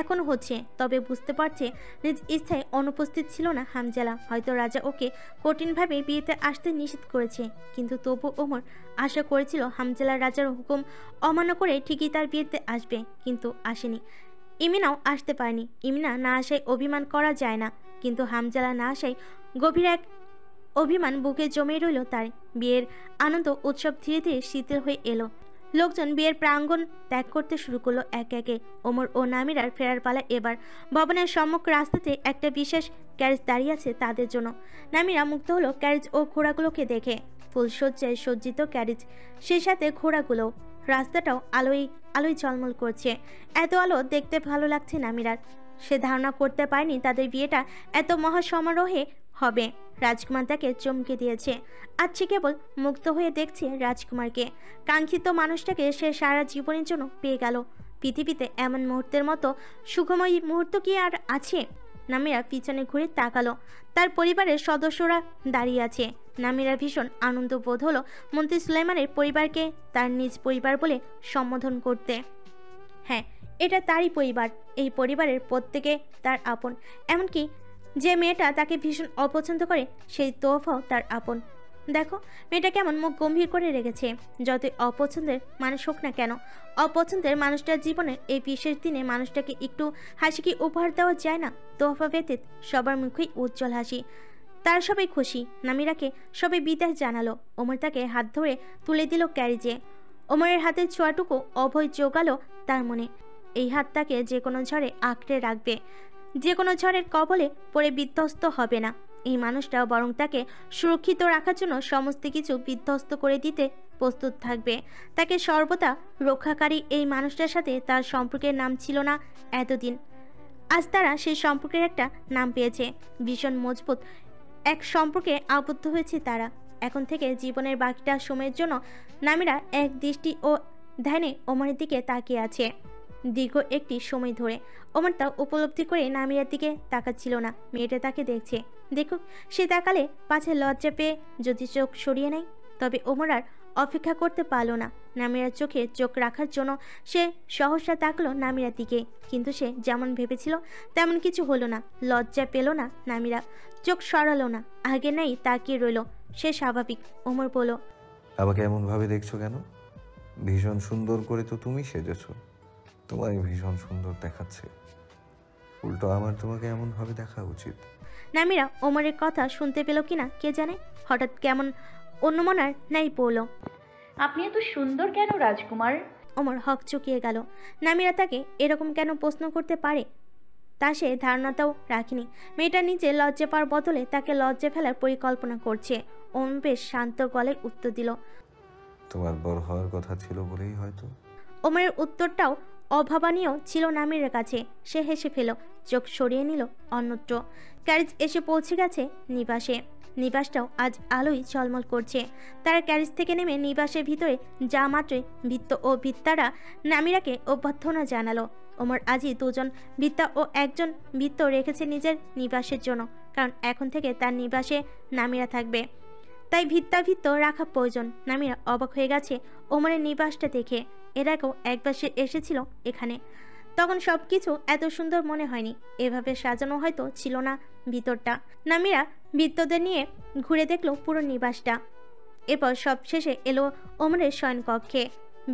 এখন হচ্ছে, তবে বুঝতে পারছে নিজ ইচ্ছায় অনুপস্থিত ছিল না হামজালা। হয়তো রাজা ওকে কঠিনভাবে বিয়েতে আসতে নিষেধ করেছে, কিন্তু তবু ওমর আশা করেছিল হামজালা রাজার হুকুম অমান্য করে ঠিকই তার বিয়েতে আসবে, কিন্তু আসেনি। ইমিনাও আসতে পারেনি। ইমিনা না আসায় অভিমান করা যায় না, কিন্তু হামজালা না আসায় গভীর এক অভিমান বুকে জমে রইল তার। বিয়ের আনন্দ উৎসব ধীরে ধীরে শিথিল হয়ে এলো। লোকজন বিয়ের প্রাঙ্গণ ত্যাগ করতে শুরু করলো একে একে। ওমর ও নামিরার ফেরার পালা এবার। ভবনের সম্মুখ রাস্তাতে একটা বিশেষ ক্যারেজ দাঁড়িয়ে আছে তাদের জন্য। নামিরা মুগ্ধ হলো ক্যারেজ ও ঘোড়াগুলোকে দেখে। ফুলসজ্জায় সজ্জিত ক্যারেজ, সেই সাথে ঘোড়াগুলো। রাস্তাটাও আলোয় আলোয় ঝলমল করছে। এত আলো দেখতে ভালো লাগছে নামিরার। সে ধারণা করতে পারেনি তাদের বিয়েটা এত মহাসমারোহে হবে। রাজকুমার তাকে চমকে দিয়েছে। আজ সে কেবল মুগ্ধ হয়ে দেখছে রাজকুমারকে। কাঙ্ক্ষিত মানুষটাকে সে সারা জীবনের জন্য পেয়ে গেল। পৃথিবীতে এমন মুহূর্তের মতো সুখময় মুহূর্ত কি আর আছে? নামিরা পিছনে ঘুরে তাকালো। তার পরিবারের সদস্যরা দাঁড়িয়ে আছে। নামিরা ভীষণ আনন্দ বোধ হলো মন্ত্রী সুলাইমানের পরিবারকে তার নিজ পরিবার বলে সম্বোধন করতে। হ্যাঁ, এটা তারই পরিবার। এই পরিবারের প্রত্যেকে তার আপন। এমনকি যে মেয়েটা তাকে ভীষণ অপছন্দ করে, সেই তোফাও তার আপন। দেখো মেয়েটা কেমন মুখ গম্ভীর করে রেখেছে। যতই অপছন্দের মানুষ হোক না কেন, অপছন্দের মানুষটার জীবনের এই বিশেষ দিনে মানুষটাকে একটু হাসি কি উপহার দেওয়া যায় না? তোফা ব্যতীত সবার মুখেই উজ্জ্বল হাসি। তার সবাই খুশি। নামিরাকে সবাই বিদায় জানালো। ওমর তাকে হাত ধরে তুলে দিল ক্যারিজে। ওমরের হাতের ছোঁয়াটুকু অভয় জোগালো তার মনে। এই হাত তাকে যে কোনো ঝড়ে আঁকড়ে রাখবে, যে কোনো ঝড়ের কবলে পড়ে বিধ্বস্ত হবে না। এই মানুষটা বরং তাকে সুরক্ষিত রাখার জন্য সমস্ত কিছু বিধ্বস্ত করে দিতে প্রস্তুত থাকবে। তাকে সর্বদা রক্ষাকারী এই মানুষটার সাথে তার সম্পর্কের নাম ছিল না এতদিন। আজ তারা সেই সম্পর্কের একটা নাম পেয়েছে। ভীষণ মজবুত এক সম্পর্কে আবদ্ধ হয়েছে তারা। এখন থেকে জীবনের বাকিটা সময়ের জন্য নামিরা এক দৃষ্টি ও ধ্যানে ওমরের দিকে তাকিয়ে আছে। দীর্ঘ একটি সময় ধরে ওমর তা উপলব্ধি করে নামিরার দিকে তাকাচ্ছিল না। মেয়েটা তাকে দেখছে, দেখুক। সে তাকালে পাছে লজ্জা পেয়ে যদি চোখ সরিয়ে নেয়। তবে ওমর আর অপেক্ষা করতে পারল না। নামিরার চোখে চোখ রাখার জন্য সে সহসা তাকলো নামিরার দিকে, কিন্তু সে যেমন ভেবেছিল তেমন কিছু হলো না। লজ্জা পেল না নামিরা, চোখ সরালো না, আগে নাই তাকিয়ে রইল। সে স্বাভাবিক। ওমর বলল, আমাকে এমনভাবে দেখছো কেন? ভীষণ সুন্দর করে তো তুমি সেজেছো, তোমায় ভীষণ সুন্দর দেখাচ্ছে। উল্টো আমার তোমাকে এমনভাবে দেখা উচিত। নামিরা ওমরের কথা শুনতে পেল কিনা কে জানে। হঠাৎ কেমন অন্যমনার নাই পড়ল। আপনি এত সুন্দর কেন রাজকুমার? ওমর হক চুকিয়ে গেল। নামিরা তাকে এরকম কেন প্রশ্ন করতে পারে তা সে ধারণাটাও রাখেনি। মেয়েটা নিজে লজ্জা পাওয়ার বদলে তাকে লজ্জা ফেলার পরিকল্পনা করছে। ওমর বেশ শান্ত গলায় উত্তর দিল, তোমার বড় হওয়ার কথা ছিল বলেই হয়তো। ওমরের উত্তরটাও অভাবনীয় ছিল নামিরের কাছে। সে হেসে ফেল, চোখ সরিয়ে নিল অন্যত্র। ক্যারেজ এসে পৌঁছে গেছে নিবাসে। নিবাসটাও আজ আলোয় ঝলমল করছে। তারা ক্যারেজ থেকে নেমে নিবাসের ভিতরে যা মাত্রই ভিত্ত ও ভিত্তারা নামিরাকে অভ্যর্থনা জানালো। ওমর আজই দুজন ভিত্তা ও একজন ভিত্ত রেখেছে নিজের নিবাসের জন্য, কারণ এখন থেকে তার নিবাসে নামিরা থাকবে। তাই ভিত্ত রাখা প্রয়োজন। নামিরা অবাক হয়ে গেছে ওমরের নিবাসটা দেখে। এর আগেও একবার সে এসেছিল এখানে, তখন সব কিছু এত সুন্দর মনে হয়নি। এভাবে সাজানো হয়তো ছিল না ভিতরটা। নামিরা ভিত্তদের নিয়ে ঘুরে দেখলো পুরো নিবাসটা। এরপর সব শেষে এলো ওমরের শয়নকক্ষে।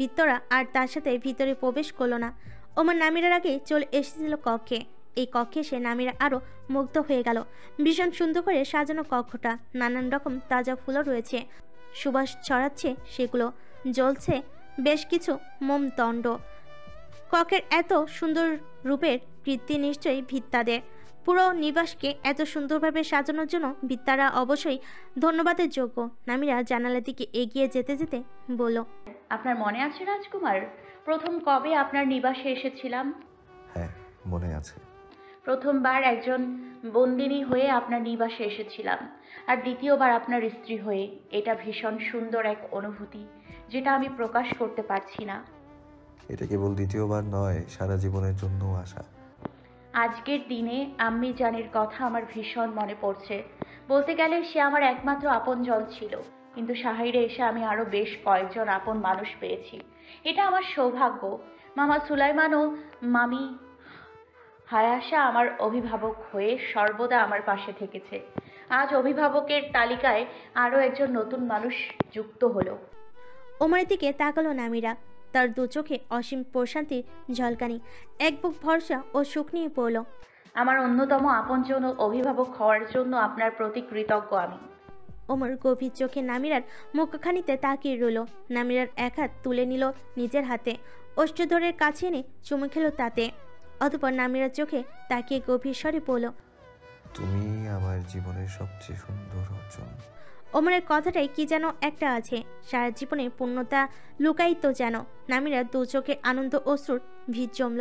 ভিত্তরা আর তার সাথে ভিতরে প্রবেশ করলো না। ওমর নামিরার আগে চলে এসেছিল কক্ষে। এই কক্ষে সে নামিরা আরও মুগ্ধ হয়ে গেল। ভীষণ সুন্দর করে সাজানো কক্ষটা। নানান রকম তাজা ফুলও রয়েছে, সুবাস ছড়াচ্ছে সেগুলো। জ্বলছে বেশ কিছু মোমদণ্ড। কক্ষের এত সুন্দর রূপের কীর্তি নিশ্চয়ই ভিত্তাদের। পুরো নিবাসকে এত সুন্দরভাবে সাজানোর জন্য ভিত্তারা অবশ্যই ধন্যবাদের যোগ্য। নামিরা জানালার দিকে এগিয়ে যেতে যেতে বলল, আপনার মনে আছে রাজকুমার, প্রথম কবে আপনার নিবাসে এসেছিলাম? হ্যাঁ, মনে আছে। প্রথমবার একজন বন্দিনী হয়ে আপনার নিবাসে এসেছিলাম, আর দ্বিতীয়বার আপনার স্ত্রী হয়ে। এটা ভীষণ সুন্দর এক অনুভূতি, যেটা আমি প্রকাশ করতে পারছি না। এটা কেবল দ্বিতীয়বার নয়, সারা জীবনের জন্য আশা। আজকের দিনে আম্মি জানের কথা আমার ভীষণ মনে পড়ছে। বলতে গেলে সে আমার একমাত্র আপনজন ছিল, কিন্তু সাহাইরে এসে আমি আরও বেশ কয়েকজন আপন মানুষ পেয়েছি। এটা আমার সৌভাগ্য। মামা সুলাইমান ও মামি হায়াশা আমার অভিভাবক হয়ে সর্বদা আমার পাশে থেকেছে। আজ অভিভাবকের তালিকায় আরও একজন নতুন মানুষ যুক্ত হলো। ওমরের দিকে তাকালো নামিরা। তার দু চোখে অসীম প্রশান্তির ঝলকানি, এক বুক ভরসা ও সুখ নিয়ে পড়ল। আমার অন্যতম আপনজন অভিভাবক হওয়ার জন্য আপনার প্রতি কৃতজ্ঞ আমি। ওমর গভীর চোখে নামিরার মুখখানিতে তাকিয়ে রইল। নামিরার এক হাত তুলে নিল নিজের হাতে, অষ্টধরের কাছে এনে চুমু খেল তাতে। অতঃপর নামিরার চোখে তাকিয়ে গভীর স্বরে বলল, তুমি আমার জীবনের সবচেয়ে সুন্দর অর্জন। ওমরের কথাটাই কি যেন একটা আছে, সারা জীবনে পূর্ণতা লুকায়িত যেন। নামিরার দু চোখে আনন্দ অশ্রুর ভিড় জমল।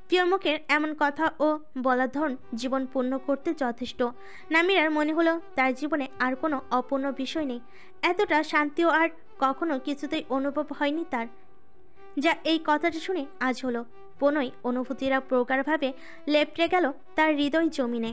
প্রিয় মুখের এমন কথা ও বলার ধরন জীবন পূর্ণ করতে যথেষ্ট। নামিরার মনে হলো তার জীবনে আর কোনো অপূর্ণ বিষয় নেই। এতটা শান্তিও আর কখনো কিছুতেই অনুভব হয়নি তার, যা এই কথাটা শুনে আজ হলো। পুনঃ অনুভূতিরা প্রকারভাবে লেপটে গেল তার হৃদয় জমিনে।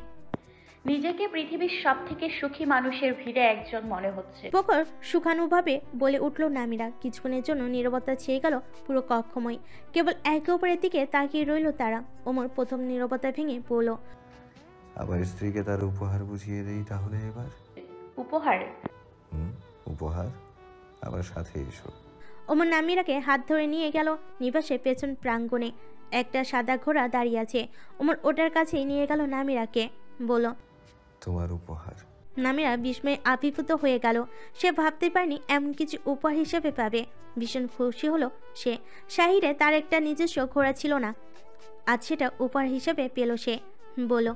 নিজেকে পৃথিবীর সব থেকে সুখী মানুষের ভিড়ে একজন মনে হচ্ছে। প্রখর সুখানুভাবে বলে উঠল নামিরা। কিছুক্ষণের জন্য নীরবতা ছেয়ে গেল পুরো কক্ষময়। কেবল একে অপরের দিকে তাকিয়ে রইল তারা। ওমর প্রথম নীরবতা ভেঙে বলল, আমার স্ত্রীকে তার উপহার বুঝিয়ে দেই তাহলে এবার। উপহার? উপহার, আমার সাথে এসো। ওমর নামিরাকে হাত ধরে নিয়ে গেল নিবাসের পেছন প্রাঙ্গণে। একটা সাদা ঘোড়া দাঁড়িয়ে আছে। ওমর ওটার কাছেই নিয়ে গেল নামিরাকে, বলল, তোমার উপহার। নামিরা বিস্ময়ে আবির্ভূত হয়ে গেল। সে ভাবতে পারেনি এমন কিছু উপহার হিসেবে পাবে। ভীষণ খুশি হলো সে। শাহিরে তার একটা নিজস্ব ঘোড়া ছিল না, আজ সেটা উপহার হিসেবে পেল সে। বলল,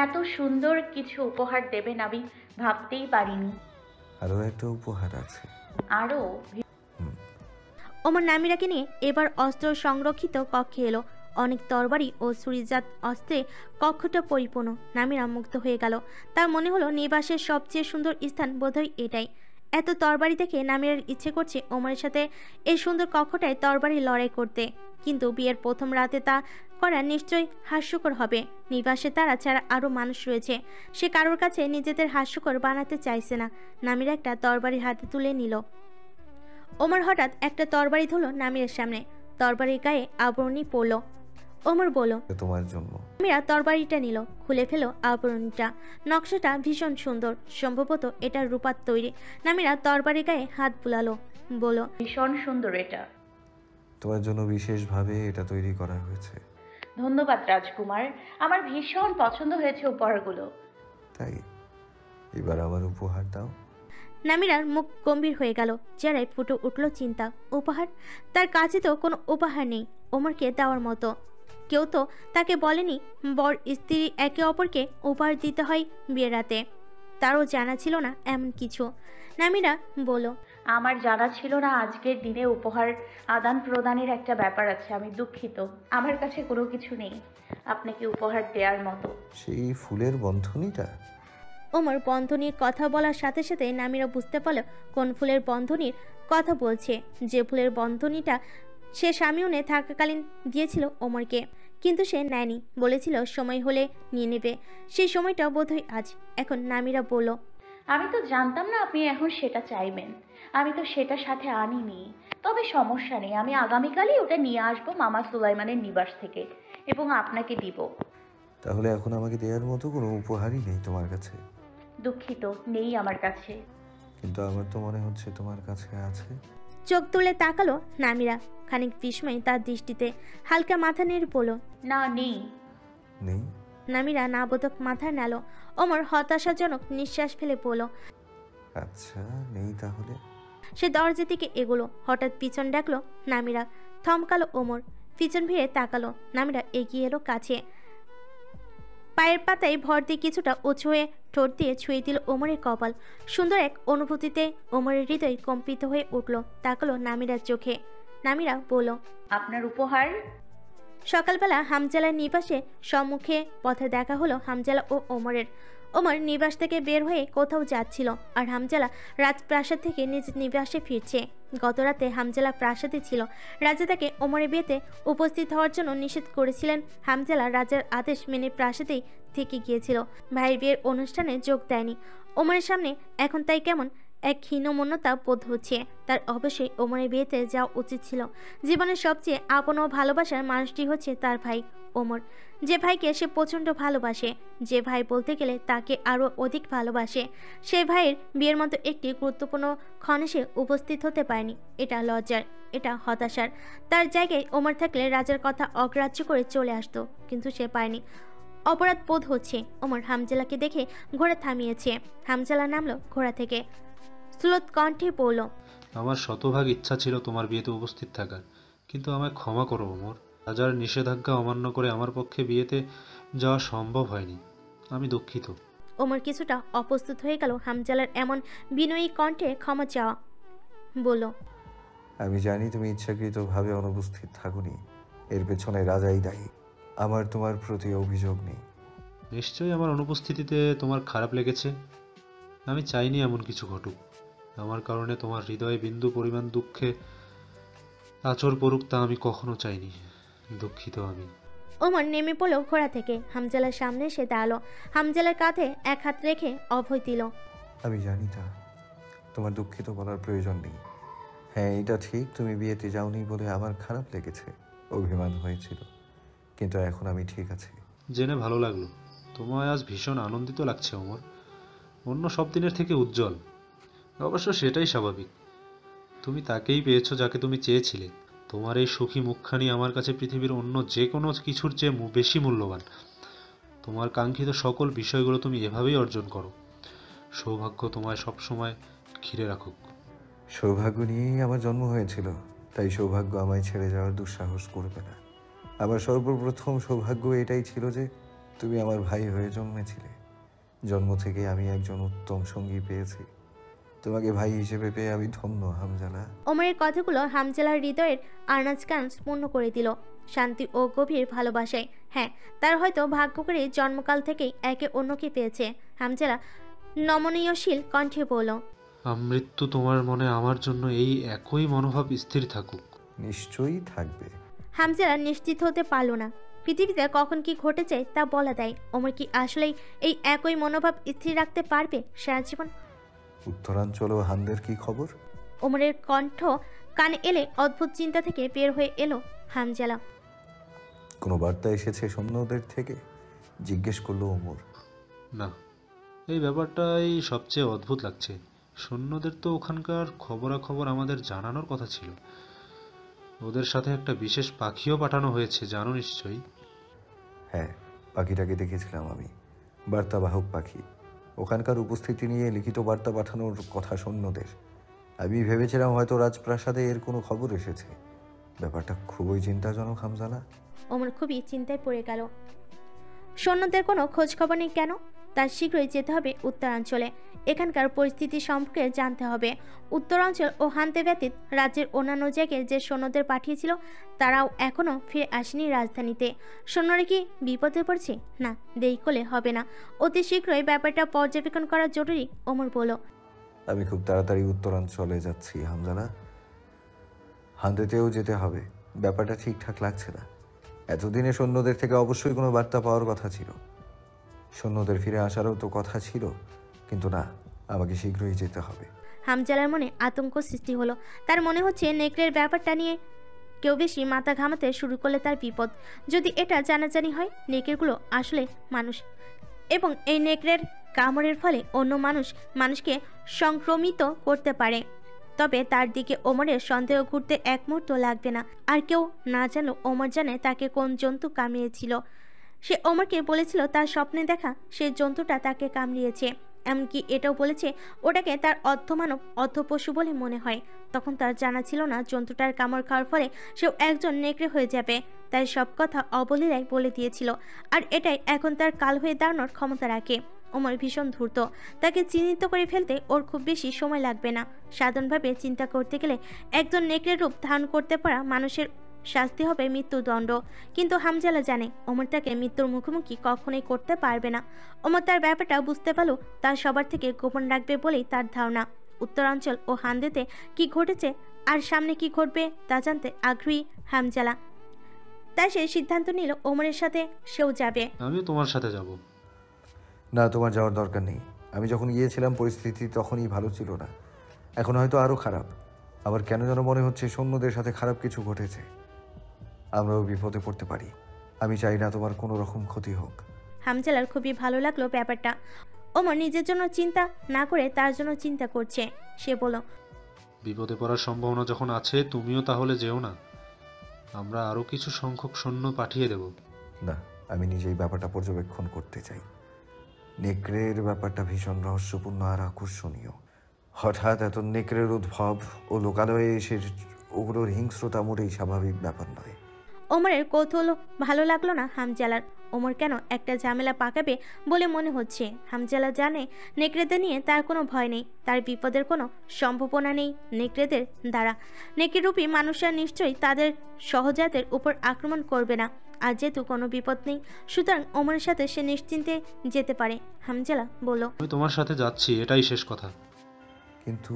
এত সুন্দর কিছু উপহার দেবেন আমি ভাবতেই পারিনি। আরও একটা উপহার আছে। আরও? ওমর নামিরাকে নিয়ে এবার অস্ত্র সংরক্ষিত কক্ষে এলো। অনেক তরবারি ও ছুরিজাত অস্ত্রে কক্ষটা পরিপূর্ণ। নামিরা মুগ্ধ হয়ে গেল। তার মনে হলো নিবাসের সবচেয়ে সুন্দর স্থান বোধহয় এটাই। এত তরবারি দেখে নামিরার ইচ্ছে করছে ওমরের সাথে এই সুন্দর কক্ষটায় তরবারি লড়াই করতে। কিন্তু বিয়ের প্রথম রাতে তা করা নিশ্চয়ই হাস্যকর হবে। নিবাসে তারা ছাড়া আরও মানুষ রয়েছে, সে কারোর কাছে নিজেদের হাস্যকর বানাতে চাইছে না। নামিরা একটা তরবারি হাতে তুলে নিল। ওমর হঠাৎ একটা তরবারি ধরল নামিরার সামনে। তরবারির গায়ে আবরণী পড়ল। ওমর বলল, তোমার জন্য। নামিরা তরবারিটা নিল, খুলে ফেল আবরণীটা। নকশাটা ভীষণ সুন্দর, সম্ভবত এটা রূপার তৈরি। নামিরা তরবারির গায়ে হাত বুলালো, বলল, ভীষণ সুন্দর এটা। তোমার জন্য বিশেষভাবে এটা তৈরি করা হয়েছে। ধন্যবাদ রাজকুমার, আমার ভীষণ পছন্দ হয়েছে উপহারগুলো। তাই এবার আমার উপহার দাও। নামিরার মুখ গম্ভীর হয়ে গেল, চেহারায় ফুটে উঠল চিন্তা। উপহার? তার কাছে তো কোনো উপহার নেই ওমরকে দেওয়ার মতো। কেউ তো তাকে বলেনি বর স্ত্রী একে অপরকে উপহার দিতে হয় বিয়ের রাতে। তারও জানা ছিল না এমন কিছু। নামিরা বলল, আমার জানা ছিল না আজকের দিনে উপহার আদান প্রদানের একটা ব্যাপার আছে। আমি দুঃখিত, আমার কাছে কোনো কিছু নেই আপনাকে উপহার দেওয়ার মতো। সেই ফুলের বন্ধনীটা? ওমর বন্ধনীর কথা বলার সাথে সাথে নামিরা বুঝতে পারল কোন ফুলের বন্ধনীর কথা বলছে। যে ফুলের বন্ধনীটা সে স্বামীউনে থাকাকালীন দিয়েছিল ওমরকে, কিন্তু সে নেয়নি, বলেছিল সময় হলে নিয়ে নেবে। সেই সময়টা বোধহয় আজ। এখন নামিরা বলল, আমি তো জানতাম না আপনি এখন সেটা চাইবেন। আমি তো সেটা সাথে আনিনি। তবে সমস্যা নেই, আমি আগামীকালই ওটা নিয়ে আসবো মামা সুলাইমানের নিবাস থেকে এবং আপনাকে দিব। তাহলে এখন আমাকে দেওয়ার মতো কোনো উপহারই নেই তোমার কাছে? দুঃখিত, নেই আমার কাছে। কিন্তু আমার তো মনে হচ্ছে তোমার কাছে আছে। চোখ তুলে তাকালো নামিরা, খানিক বিস্ময় তার দৃষ্টিতে। হালকা মাথা নেড়ে বলল, না, নেই। নেই? নামিরা না বোধক মাথা নাড়ল। ওমর হতাশাজনক নিঃশ্বাস ফেলে বলল, আচ্ছা নেই তাহলে। সে দরজা দিকে এগোলো। হঠাৎ পিছন ডাকলো নামিরা। থমকালো ওমর, পিছন ভিড়ে তাকালো। নামিরা এগিয়ে এলো কাছে। পায়ের পাতায় ভর দিয়ে কিছুটা উঁচু হয়ে ঠোঁট দিয়ে ছুঁয়ে দিল ওমরের কপাল। সুন্দর এক অনুভূতিতে ওমরের হৃদয় কম্পিত হয়ে উঠল। তাকালো নামিরার চোখে। নামিরা বলল, আপনার উপহার? সকালবেলা হামজালার নিবাসে সম্মুখে পথে দেখা হলো হামজালা ও ওমরের। ওমর নিবাস থেকে বের হয়ে কোথাও যাচ্ছিল, আর হামজালা রাজপ্রাসাদ থেকে নিজ নিবাসে ফিরছে। গতরাতে হামজালা প্রাসাদে ছিল। রাজা তাকে ওমরের বিয়েতে উপস্থিত হওয়ার জন্য নিষেধ করেছিলেন। হামজালা রাজার আদেশ মেনে প্রাসাদেই থেকে গিয়েছিল, ভাইয়ের বিয়ের অনুষ্ঠানে যোগ দেয়নি। ওমরের সামনে এখন তাই কেমন এক হীনমন্যতা বোধ হচ্ছে। তার অবশ্যই ওমরের বিয়েতে যাওয়া উচিত ছিল। জীবনের সবচেয়ে আপন ও ভালোবাসার মানুষটি হচ্ছে তার ভাই ওমর, যে ভাইকে সে প্রচণ্ড ভালোবাসে, যে ভাই বলতে গেলে তাকে আরও অধিক ভালোবাসে। সেই ভাইয়ের বিয়ের মতো একটি গুরুত্বপূর্ণ ক্ষণে সে উপস্থিত হতে পারেনি। এটা লজ্জার, এটা হতাশার। তার জায়গায় ওমর থাকলে রাজার কথা অগ্রাহ্য করে চলে আসতো, কিন্তু সে পায়নি। অপরাধ বোধ হচ্ছে। ওমর হামজালাকে দেখে ঘোড়া থামিয়েছে। হামজালা নামলো ঘোড়া থেকে, স্লোত কণ্ঠে পড়ল, আমার শতভাগ ইচ্ছা ছিল তোমার বিয়েতে উপস্থিত থাকার, কিন্তু আমায় ক্ষমা করো ওমর। রাজার নিষেধাজ্ঞা অমান্য করে আমার পক্ষে বিয়েতে যাওয়া সম্ভব হয়নি। আমি দুঃখিত। ওমর কিছুটা অপ্রস্তুত হয়ে গেল হামজালার এমন বিনয়ী কণ্ঠে ক্ষমা চাওয়া। বলল, আমি জানি তুমি ইচ্ছাকৃতভাবে অনুপস্থিত থাকুনি, এর পেছনে রাজাই দায়ী। আমার তোমার প্রতি অভিযোগ নেই। নিশ্চয়ই আমার অনুপস্থিতিতে তোমার খারাপ লেগেছে। আমি চাইনি এমন কিছু ঘটুক। আমার কারণে তোমার হৃদয়ে বিন্দু পরিমাণ দুঃখে আচর পড়ুক, তা আমি কখনো চাইনি। দুঃখিত আমি। ওমর নেমে পড়ল ঘোড়া থেকে, হামজালার সামনে এসে দাঁড়ালো। হামজালার কাঁধে এক হাত রেখে অভয় দিল। আমি জানি তা, তোমার দুঃখিত বলার প্রয়োজন নেই। হ্যাঁ, এটা ঠিক, তুমি বিয়েতে যাওনি বলে আমার খারাপ লেগেছে, অভিমান হয়েছিল, কিন্তু এখন আমি ঠিক আছি। জেনে ভালো লাগলো। তোমায় আজ ভীষণ আনন্দিত লাগছে ওমর, অন্য সব দিনের থেকে উজ্জ্বল। অবশ্য সেটাই স্বাভাবিক। তুমি তাকেই পেয়েছো যাকে তুমি চেয়েছিলে। তোমার এই সুখী মুখখানি আমার কাছে পৃথিবীর অন্য যে কোনো কিছুর চেয়ে বেশি মূল্যবান। তোমার কাঙ্ক্ষিত সকল বিষয়গুলো তুমি এভাবেই অর্জন করো। সৌভাগ্য তোমায় সবসময় ঘিরে রাখুক। সৌভাগ্য নিয়েই আমার জন্ম হয়েছিল, তাই সৌভাগ্য আমায় ছেড়ে যাওয়ার দুঃসাহস করবে না। আমার সর্বপ্রথম সৌভাগ্য এটাই ছিল যে তুমি আমার ভাই হয়ে জন্মেছিলে। জন্ম থেকে আমি একজন উত্তম সঙ্গী পেয়েছি। তোমাকে ভাই হিসেবে পেয়ে আমি ধন্য হামজালা। ওমরের কথাগুলো হামজালার হৃদয়ের আনাজ কান পূর্ণ করে দিল শান্তি ও গভীর ভালোবাসায়। হ্যাঁ, তার হয়তো ভাগ্য করে জন্মকাল থেকেই একে অন্যকে পেয়েছে। হামজালা নমনীয়শীল কণ্ঠে বলল, মৃত্যু তোমার মনে আমার জন্য এই একই মনোভাব স্থির থাকুক। নিশ্চয়ই থাকবে। হামজালা নিশ্চিত হতে পারল না। পৃথিবীতে কখন কি ঘটে যায় তা বলা দেয়। ওমর কি আসলেই এই একই মনোভাব স্থির রাখতে পারবে সারা জীবন? উত্তরাঞ্চল ও হানদের কি খবর? ওমরের কণ্ঠ কানে এলে অদ্ভুত চিন্তা থেকে বের হয়ে এলো হামজালা। কোনো বার্তা এসেছে সৈন্যদের থেকে? জিজ্ঞেস করলো ওমর। না, এই ব্যাপারটাই সবচেয়ে অদ্ভুত লাগছে। সৈন্যদের তো ওখানকার খবরাখবর আমাদের জানানোর কথা ছিল। ওদের সাথে একটা বিশেষ পাখিও পাঠানো হয়েছে, জানো নিশ্চয়ই। হ্যাঁ, পাখিটাকে দেখেছিলাম আমি, বার্তাবাহক পাখি। ওখানকার উপস্থিতি নিয়ে লিখিত বার্তা পাঠানোর কথা সৈন্যদের। আমি ভেবেছিলাম হয়তো রাজপ্রাসাদে এর কোনো খবর এসেছে। ব্যাপারটা খুবই চিন্তাজনক হামজালা। ওমর খুবই চিন্তায় পড়ে গেল। সৈন্যদের কোনো খোঁজ খবর নেই কেন? তার শীঘ্রই যেতে হবে উত্তরাঞ্চলে। এখানকার পরিস্থিতি সম্পর্কে জানতে হবে। উত্তরাঞ্চল ও হানতে ব্যতীত রাজ্যের অন্যান্য জায়গায় যে সৈন্যদের পাঠিয়েছিল তারাও এখনও ফিরে আসেনি রাজধানীতে। সৈন্যরা কি বিপদে পড়ছে? না, দেরি করলে হবে না। অতি শীঘ্রই ব্যাপারটা পর্যবেক্ষণ করা জরুরি। ওমর বলল, আমি খুব তাড়াতাড়ি উত্তরাঞ্চলে যাচ্ছি হামজালা। হান্দেতেও যেতে হবে। ব্যাপারটা ঠিকঠাক লাগছে না। এতদিনে সৈন্যদের থেকে অবশ্যই কোনো বার্তা পাওয়ার কথা ছিল। সৈন্যদের ফিরে আসারও তো কথা ছিল, কিন্তু না, আমাকে শীঘ্রই যেতে হবে। হামজালার মনে আতঙ্ক সৃষ্টি হলো। তার মনে হচ্ছে নেকড়ের ব্যাপারটা নিয়ে কেউ বেশি মাথা ঘামাতে শুরু করলে তার বিপদ। যদি এটা জানাজানি হয় নেকড়েগুলো আসলে মানুষ, এবং এই নেকড়ের কামড়ের ফলে অন্য মানুষকে সংক্রমিত করতে পারে, তবে তার দিকে ওমরের সন্দেহ ঘুরতে এক মুহূর্ত লাগবে না। আর কেউ না জানলেও ওমর জানে তাকে কোন জন্তু কামড়িয়েছিল। সে ওমরকে বলেছিল তার স্বপ্নে দেখা সেই জন্তুটা তাকে কামড়িয়েছে। এমনকি এটাও বলেছে ওটাকে তার অর্ধমানব অর্ধপশু বলে মনে হয়। তখন তার জানা ছিল না জন্তুটার কামড় খাওয়ার ফলে সেও একজন নেকড়ে হয়ে যাবে। তাই সব কথা অবলীলায় বলে দিয়েছিল, আর এটাই এখন তার কাল হয়ে দাঁড়ানোর ক্ষমতা রাখে। ওমর ভীষণ ধূর্ত। তাকে চিহ্নিত করে ফেলতে ওর খুব বেশি সময় লাগবে না। সাধারণভাবে চিন্তা করতে গেলে একজন নেকড়ের রূপ ধারণ করতে পারা মানুষের শাস্তি হবে মৃত্যুদণ্ড, কিন্তু হামজালা জানে ওমর তাকে মৃত্যুর মুখোমুখি কখনোই করতে পারবে না। ওমর তার ব্যাপারটা বুঝতে পারল, তার সবার থেকে গোপন রাখবে বলেই তার ধারণা। উত্তরাঞ্চল ও হান্দেতে কি ঘটেছে আর সামনে কি ঘটবে তা জানতে আগ্রহী হামজালা। তাই সে সিদ্ধান্ত নিল ওমরের সাথে সেও যাবে। আমিও তোমার সাথে যাব। না, তোমার যাওয়ার দরকার নেই। আমি যখন গিয়েছিলাম পরিস্থিতি তখনই ভালো ছিল না। এখন হয়তো আরও খারাপ। আমার কেন যেন মনে হচ্ছে সৈন্যদের সাথে খারাপ কিছু ঘটেছে। আমরাও বিপদে পড়তে পারি। আমি চাই না তোমার কোনো রকম ক্ষতি হোক। হামজালার খুবই ভালো লাগলো ব্যাপারটা। ওমর নিজের জন্য চিন্তা না করে তার জন্য চিন্তা করছে। সে বলল, বিপদে পড়ার সম্ভাবনা যখন আছে তুমিও তাহলে যেও না। আমরা আরও কিছু সংখ্যক সৈন্য পাঠিয়ে দেব। না, আমি নিজেই ব্যাপারটা পর্যবেক্ষণ করতে চাই। নেকড়ের ব্যাপারটা ভীষণ রহস্যপূর্ণ আর আকর্ষণীয়। হঠাৎ এত নেকড়ের উদ্ভব ও লোকালয়ে এসে ওগুলোর হিংস্রতা মোটেই স্বাভাবিক ব্যাপার নয়। ওমরের কৌতূহল ভালো লাগলো না হামজালার। ওমর কেন একটা ঝামেলা পাকাবে বলে মনে হচ্ছে। হামজালা জানে নেকড়েদের নিয়ে তার কোনো ভয় নেই, তার বিপদের কোনো সম্ভাবনা নেই নেকড়েদের দ্বারা। নেকড়েরূপী মানুষরা নিশ্চয়ই তাদের সহজাতের উপর আক্রমণ করবে না। আর যেহেতু কোনো বিপদ নেই, সুতরাং ওমরের সাথে সে নিশ্চিন্তে যেতে পারে। হামজালা বলল, আমি তোমার সাথে যাচ্ছি, এটাই শেষ কথা। কিন্তু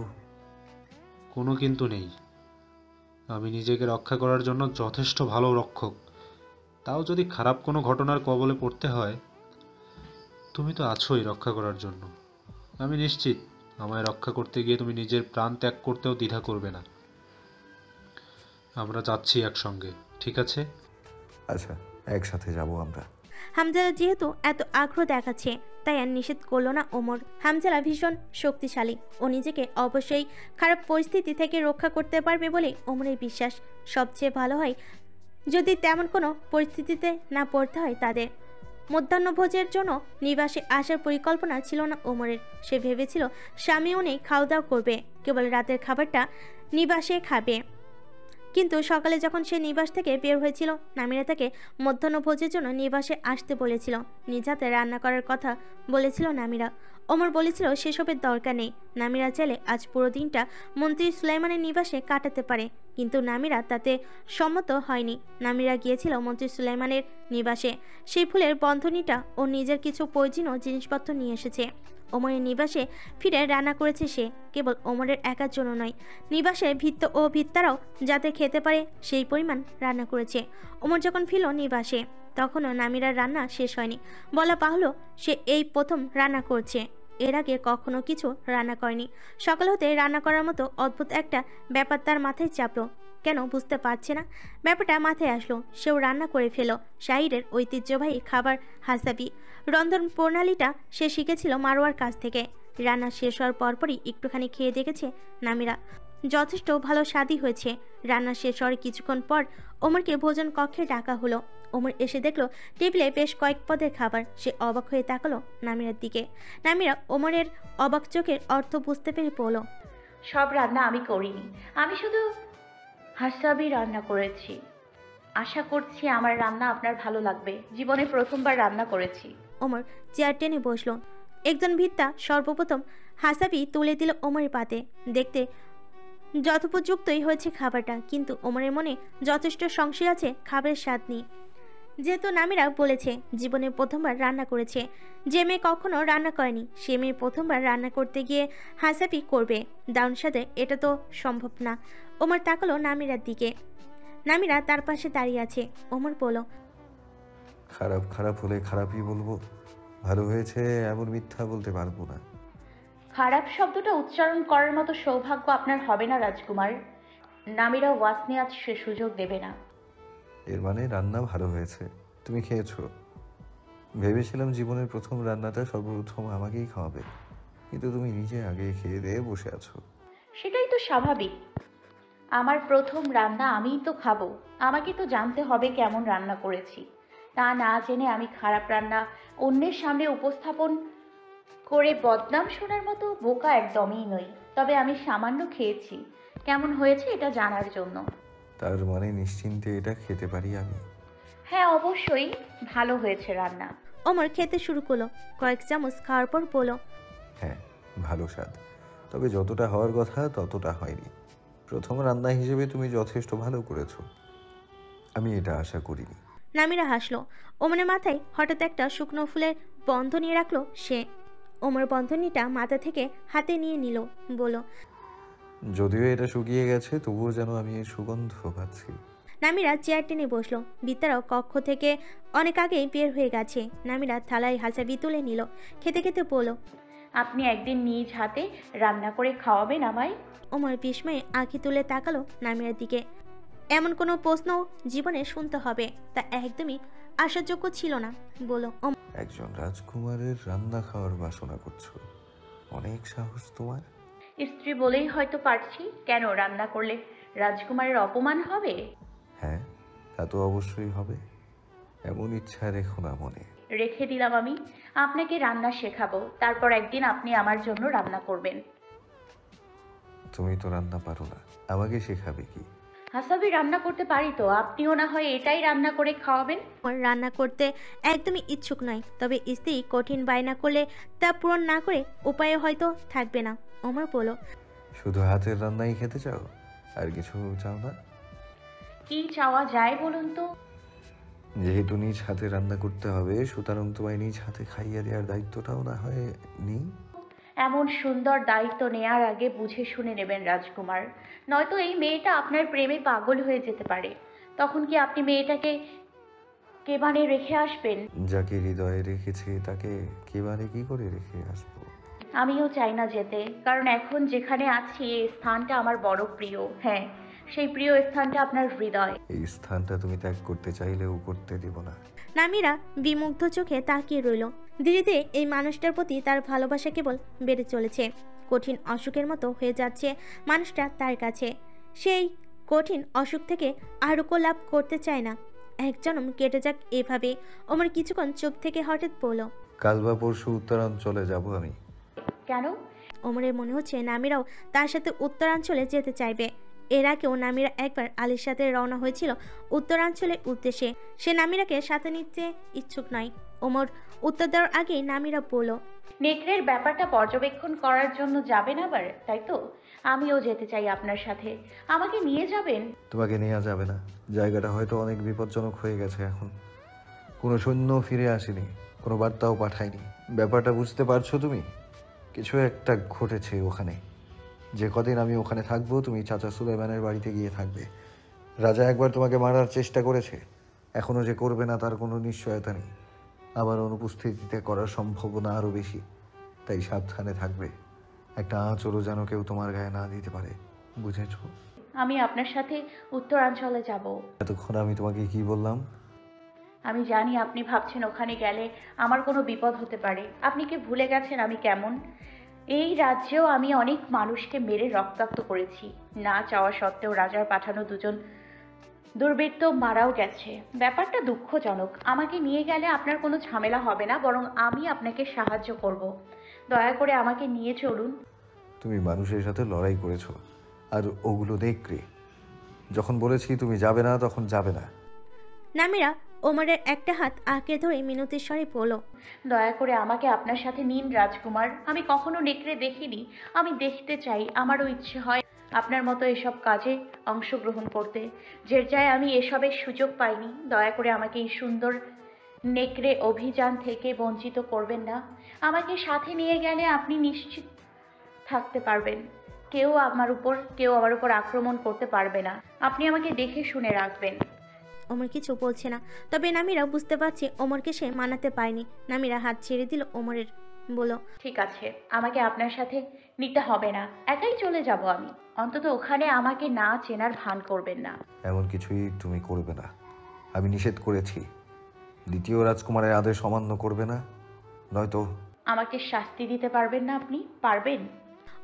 কোনো কিন্তু নেই। আমি নিজেকে রক্ষা করার জন্য যথেষ্ট ভালো রক্ষক। তাও যদি খারাপ কোনো ঘটনার কবলে পড়তে হয়, তুমি তো আছোই রক্ষা করার জন্য। আমি নিশ্চিত আমায় রক্ষা করতে গিয়ে তুমি নিজের প্রাণ ত্যাগ করতেও দ্বিধা করবে না। আমরা যাচ্ছি একসঙ্গে, ঠিক আছে? আচ্ছা, একসাথে যাব আমরা। হামজালা যেহেতু এত আগ্রহ দেখাচ্ছে তাই আর নিষেধ করলো না ওমর। হামজালা ভীষণ শক্তিশালী, ও নিজেকে অবশ্যই খারাপ পরিস্থিতি থেকে রক্ষা করতে পারবে বলে ওমরের বিশ্বাস। সবচেয়ে ভালো হয় যদি তেমন কোনো পরিস্থিতিতে না পড়তে হয় তাদের। মধ্যাহ্নভোজের জন্য নিবাসে আসার পরিকল্পনা ছিল না ওমরের। সে ভেবেছিল স্বামীও নেই, খাওয়া দাওয়া করবে, কেবল রাতের খাবারটা নিবাসে খাবে। কিন্তু সকালে যখন সে নিবাস থেকে বের হয়েছিল, নামিরা তাকে মধ্যাহ্নভোজের জন্য নিবাসে আসতে বলেছিল। নিজ হাতে রান্না করার কথা বলেছিল নামিরা। ওমর বলেছিল সেসবের দরকার নেই। নামিরা চাইলে আজ পুরো দিনটা মন্ত্রী সুলাইমানের নিবাসে কাটাতে পারে, কিন্তু নামিরা তাতে সম্মত হয়নি। নামিরা গিয়েছিল মন্ত্রী সুলাইমানের নিবাসে। সেই ফুলের বন্ধনীটা ও নিজের কিছু প্রয়োজনীয় জিনিসপত্র নিয়ে এসেছে। ওমরের নিবাসে ফিরে রান্না করেছে সে, কেবল ওমরের একার জন্য নয়, নিবাসে ভিত্ত ও ভিত্তারাও যাতে খেতে পারে সেই পরিমাণ রান্না করেছে। ওমর যখন ফিরল নিবাসে, তখনও নামিরার রান্না শেষ হয়নি। বলা বাহুল্য সে এই প্রথম রান্না করছে, এর আগে কখনো কিছু রান্না করেনি। সকাল হতে রান্না করার মতো অদ্ভুত একটা ব্যাপার তার মাথায় চাপলো। কেন বুঝতে পারছে না, ব্যাপারটা মাথায় আসলো। সেও রান্না করে ফেলো শাহিরের ঐতিহ্যবাহী খাবার হাসাবি। রন্ধন প্রণালীটা সে শিখেছিল মারোয়ার কাছ থেকে। রান্না শেষ হওয়ার পরপরই একটুখানি খেয়ে দেখেছে নামিরা, যথেষ্ট ভালো স্বাদই হয়েছে। রান্না শেষ হওয়ার কিছুক্ষণ পর ওমরকে ভোজন কক্ষে ডাকা হলো। ওমর এসে দেখলো টেবিলে বেশ কয়েক পদের খাবার। সে অবাক হয়ে তাকালো নামিরার দিকে। নামিরা ওমরের অবাক চোখের অর্থ বুঝতে পেরে বলল, সব রান্না আমি করিনি, আমি শুধু হাসাবি রান্না করেছি। আশা করছি আমার রান্না আপনার ভালো লাগবে। জীবনে প্রথমবার রান্না করেছি। ওমর চেয়ার টেনে বসলো। একজন ভিত্তা সর্বপ্রথম হাসাবি তুলে দিল ওমরের পাতে। দেখতে যথোপযুক্তই হয়েছে খাবারটা, কিন্তু ওমরের মনে যথেষ্ট সংশয় আছে খাবারের স্বাদ নিয়ে। যেহেতু নামিরা বলেছে জীবনে প্রথমবার রান্না করেছে, যে মেয়ে কখনো রান্না করেনি সে মেয়ে প্রথমবার রান্না করতে গিয়ে হাসাবি করবে দারুণ স্বাদে, এটা তো সম্ভব না। ওমর তাকালো নামিরার দিকে। নামিরা তার পাশে দাঁড়িয়ে আছে। ওমর বলল, খারাপ খারাপ হলে খারাপই বলবো, ভালো হয়েছে এমন মিথ্যা বলতে পারবো না। খারাপ শব্দটা উচ্চারণ করার মতো সৌভাগ্য আপনার হবে না রাজকুমার। নামিরা ওয়াসনি আজ সে সুযোগ দেবে না। এর মানে রান্না ভালো হয়েছে, তুমি খেয়েছো। ভেবেছিলাম জীবনের প্রথম রান্নাটা সর্বপ্রথম আমাকেই খাওয়াবে, কিন্তু তুমি নিজে আগে খেয়ে দিয়ে বসে আছো। সেটাই তো স্বাভাবিক। আমার প্রথম রান্না আমিই তো খাবো, আমাকে তো জানতে হবে কেমন রান্না করেছি। তা না জেনে আমি খারাপ রান্না অন্যের সামনে উপস্থাপন করে বদনাম শোনার মতো বোকা একদমই নই। তবে আমি সামান্য খেয়েছি, কেমন হয়েছে এটা জানার জন্য। তার মানে নিশ্চিন্তে এটা খেতে পারি আমি? হ্যাঁ, অবশ্যই ভালো হয়েছে রান্না। ওমর খেতে শুরু করলো। কয়েক চামচ খাওয়ার পর বলল, হ্যাঁ ভালো স্বাদ, তবে যতটা হওয়ার কথা ততটা হয়নি। প্রথম রান্না হিসেবে তুমি যথেষ্ট ভালো করেছো, আমি এটা আশা করিনি। নামিরা হাসলো। ওমরের মাথায় হঠাৎ একটা শুকনো ফুলের বন্ধনী রাখলো সে। ওমর বন্ধনীটা মাথা থেকে হাতে নিয়ে নিল, বলল, যদিও এটা শুকিয়ে গেছে তবুও যেন আমি এর সুগন্ধ পাচ্ছি। নামিরা চেয়ার টেনে বসলো। বিদ্যারাও কক্ষ থেকে অনেক আগেই বের হয়ে গেছে। নামিরা থালায় হাসাবি তুলে নিল। খেতে খেতে বলল, আপনি একদিন নিজ হাতে রান্না করে খাওয়াবেন আমায়? ওমর বিস্ময়ে আঁখি তুলে তাকালো নামিরার দিকে। এমন কোনো প্রশ্ন জীবনে শুনতে হবে তা একদমই আশাযোগ্য ছিল না। বলো, একজন রাজকুমারের রান্না খাওয়ার বাসনা করছো? অনেক সাহস তোমার। স্ত্রী বলেই হয়তো পারছি। কেন, রান্না করলে রাজকুমারের অপমান হবে? হ্যাঁ, তা তো অবশ্যই হবে। এমন ইচ্ছা রেখো না মনে। রেখে দিলাম। আমি আপনাকে রান্না শেখাবো, তারপর একদিন আপনি আমার জন্য রান্না করবেন। তুমি তো রান্না পারো না, আমাকে শেখাবে কি? হাসাবি রান্না করতে পারি তো, আপনিও না হয় এটাই রান্না করে খাওয়াবেন। ওমর রান্না করতে একদমই ইচ্ছুক নয়, তবে স্ত্রী কঠিন বায়না করলে তা পূরণ না করে উপায় হয়তো থাকবে না। ওমর বলল, শুধু হাতের রান্নাই খেতে চাও, আর কিছু চাও না? কি চাওয়া যায় বলুন তো? যেহেতু নিজ হাতে রান্না করতে হবে, সুতরাং তোমায় নিজ হাতে খাইয়ে দেওয়ার দায়িত্বটাও না হয় নেই। এমন সুন্দর দায়িত্ব নেয়ার আগে বুঝে শুনে নেবেন রাজকুমার, নয়তো এই মেয়েটা আপনার প্রেমে পাগল হয়ে যেতে পারে। তখন কি আপনি মেয়েটাকে কেবানে রেখে আসবেন? যাকে হৃদয়ে রেখেছে তাকে কেবারে কি করে রেখে আসবো? আমিও চাই না যেতে, কারণ এখন যেখানে আছি এই স্থানটা আমার বড় প্রিয়। হ্যাঁ, সেই প্রিয় স্থানটা আপনার হৃদয়। এই স্থানটা তুমি ত্যাগ করতে চাইলেও করতে দেব না। নামিরা বিমুগ্ধ চোখে তাকিয়ে রইল। ধীরে ধীরে এই মানুষটার প্রতি তার ভালোবাসা কেবল বেড়ে চলেছে। কঠিন অসুখের মতো হয়ে যাচ্ছে মানুষটা তার কাছে। সেই কঠিন অসুখ থেকে আরোগ্য লাভ করতে চায় না। এক জনম কেটে যাক এভাবে। ওমর কিছুক্ষণ চুপ থেকে হঠাৎ বলল, কাল বা পরশু উত্তরাঞ্চলে যাব আমি। কেন? ওমরের মনে হচ্ছে নামিরাও তার সাথে উত্তরাঞ্চলে যেতে চাইবে। এর আগেও নামিরা একবার আলীর সাথে রওনা হয়েছিল উত্তরাঞ্চলের উদ্দেশ্যে। সে নামিরাকে সাথে নিতে ইচ্ছুক নয়। ওমর উত্তর দেওয়ার আগেই নামিরা বলল, নেকড়ের ব্যাপারটা পর্যবেক্ষণ করার জন্য যাবেন আবার, তাই তো? আমিও যেতে চাই আপনার সাথে। আমাকে নিয়ে যাবেন? তোমাকে নেওয়া যাবে না। জায়গাটা হয়তো অনেক বিপজ্জনক হয়ে গেছে এখন। কোনো সৈন্য ফিরে আসেনি, কোনো বার্তাও পাঠায়নি। ব্যাপারটা বুঝতে পারছো তুমি? কিছু একটা ঘটেছে ওখানে। যে কদিন আমি ওখানে থাকবো তুমি চাচা সুলাইমানের বাড়িতে গিয়ে থাকবে। রাজা একবার তোমাকে মারার চেষ্টা করেছে, এখনও যে করবে না তার কোনো নিশ্চয়তা নেই। আমার অনুপস্থিতিতে করার সম্ভাবনা আরও বেশি, তাই সাবধানে থাকবে। একটা আঁচড়ও যেন কেউ তোমার গায়ে না দিতে পারে, বুঝেছো? আমি আপনার সাথে উত্তরাঞ্চলে যাব। এতক্ষণ আমি তোমাকে কি বললাম? আমি জানি আপনি ভাবছেন ওখানে গেলে আমার কোনো বিপদ হতে পারে। আপনি কি ভুলে গেছেন আমি কেমন? এই রাজ্যেও আমি অনেক মানুষকে মেরে রক্তাক্ত করেছি। না চাওয়া সত্ত্বেও রাজার পাঠানো দুজন দুর্বৃত্ত মারাও গেছে। ব্যাপারটা দুঃখজনক। আমাকে নিয়ে গেলে আপনার কোনো ঝামেলা হবে না, বরং আমি আপনাকে সাহায্য করব। দয়া করে আমাকে নিয়ে চলুন। তুমি মানুষের সাথে লড়াই করেছো, আর ওগুলো দেখলে। যখন বলেছি তুমি যাবে না, তখন যাবে না। নামিরা ওমরের একটা হাত আঁকড়ে ধরে মিনতির স্বরে বলল, দয়া করে আমাকে আপনার সাথে নিন রাজকুমার। আমি কখনো নেকড়ে দেখিনি, আমি দেখতে চাই। আমারও ইচ্ছে হয় আপনার মতো এসব কাজে অংশগ্রহণ করতে। যে যায় আমি এসবের সুযোগ পাইনি। দয়া করে আমাকে এই সুন্দর নেকড়ে অভিযান থেকে বঞ্চিত করবেন না। আমাকে সাথে নিয়ে গেলে আপনি নিশ্চিত থাকতে পারবেন কেউ আমার উপর আক্রমণ করতে পারবে না। আপনি আমাকে দেখে শুনে রাখবেন। ওমর কিছু বলছে না, তবে নামিরা বুঝতে পারছে ওমরকে সে মানাতে পারেনি। নামিরা হাত ছেড়ে দিল ওমরের। বলল, ঠিক আছে, আমাকে আপনার সাথে নিতে হবে না, একাই চলে যাব আমি। অন্তত ওখানে আমাকে না চেনার ভান করবেন না। এমন কিছুই তুমি করবে না, আমি নিষেধ করেছি। দ্বিতীয় রাজকুমারের আদেশ অমান্য করবে না, নয়তো। আমাকে শাস্তি দিতে পারবেন না আপনি? পারবেন?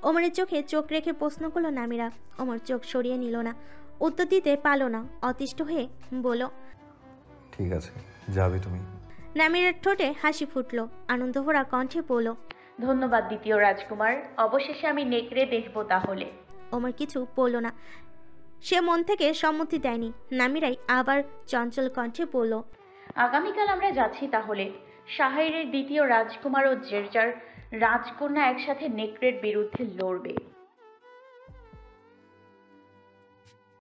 ওমরের চোখে চোখ রেখে প্রশ্ন করলো নামিরা। ওমর চোখ সরিয়ে নিল না, উত্তর দিতে পারল না। অতিষ্ঠ হয়ে বলল, ঠিক আছে, যাবে তুমি। নামিরার ঠোঁটে হাসি ফুটলো, আনন্দভরা কণ্ঠে বলল, ধন্যবাদ দ্বিতীয় রাজকুমার। অবশেষে আমি নেকড়ে দেখব তাহলে। ওমর কিছু বলল না, সে মন থেকে সম্মতি দেয়নি। নামিরাই আবার চঞ্চল কণ্ঠে বলল, আগামীকাল আমরা যাচ্ছি তাহলে। শাহেরের দ্বিতীয় রাজকুমার ও জেরজার রাজকন্যা একসাথে নেকড়ের বিরুদ্ধে লড়বে।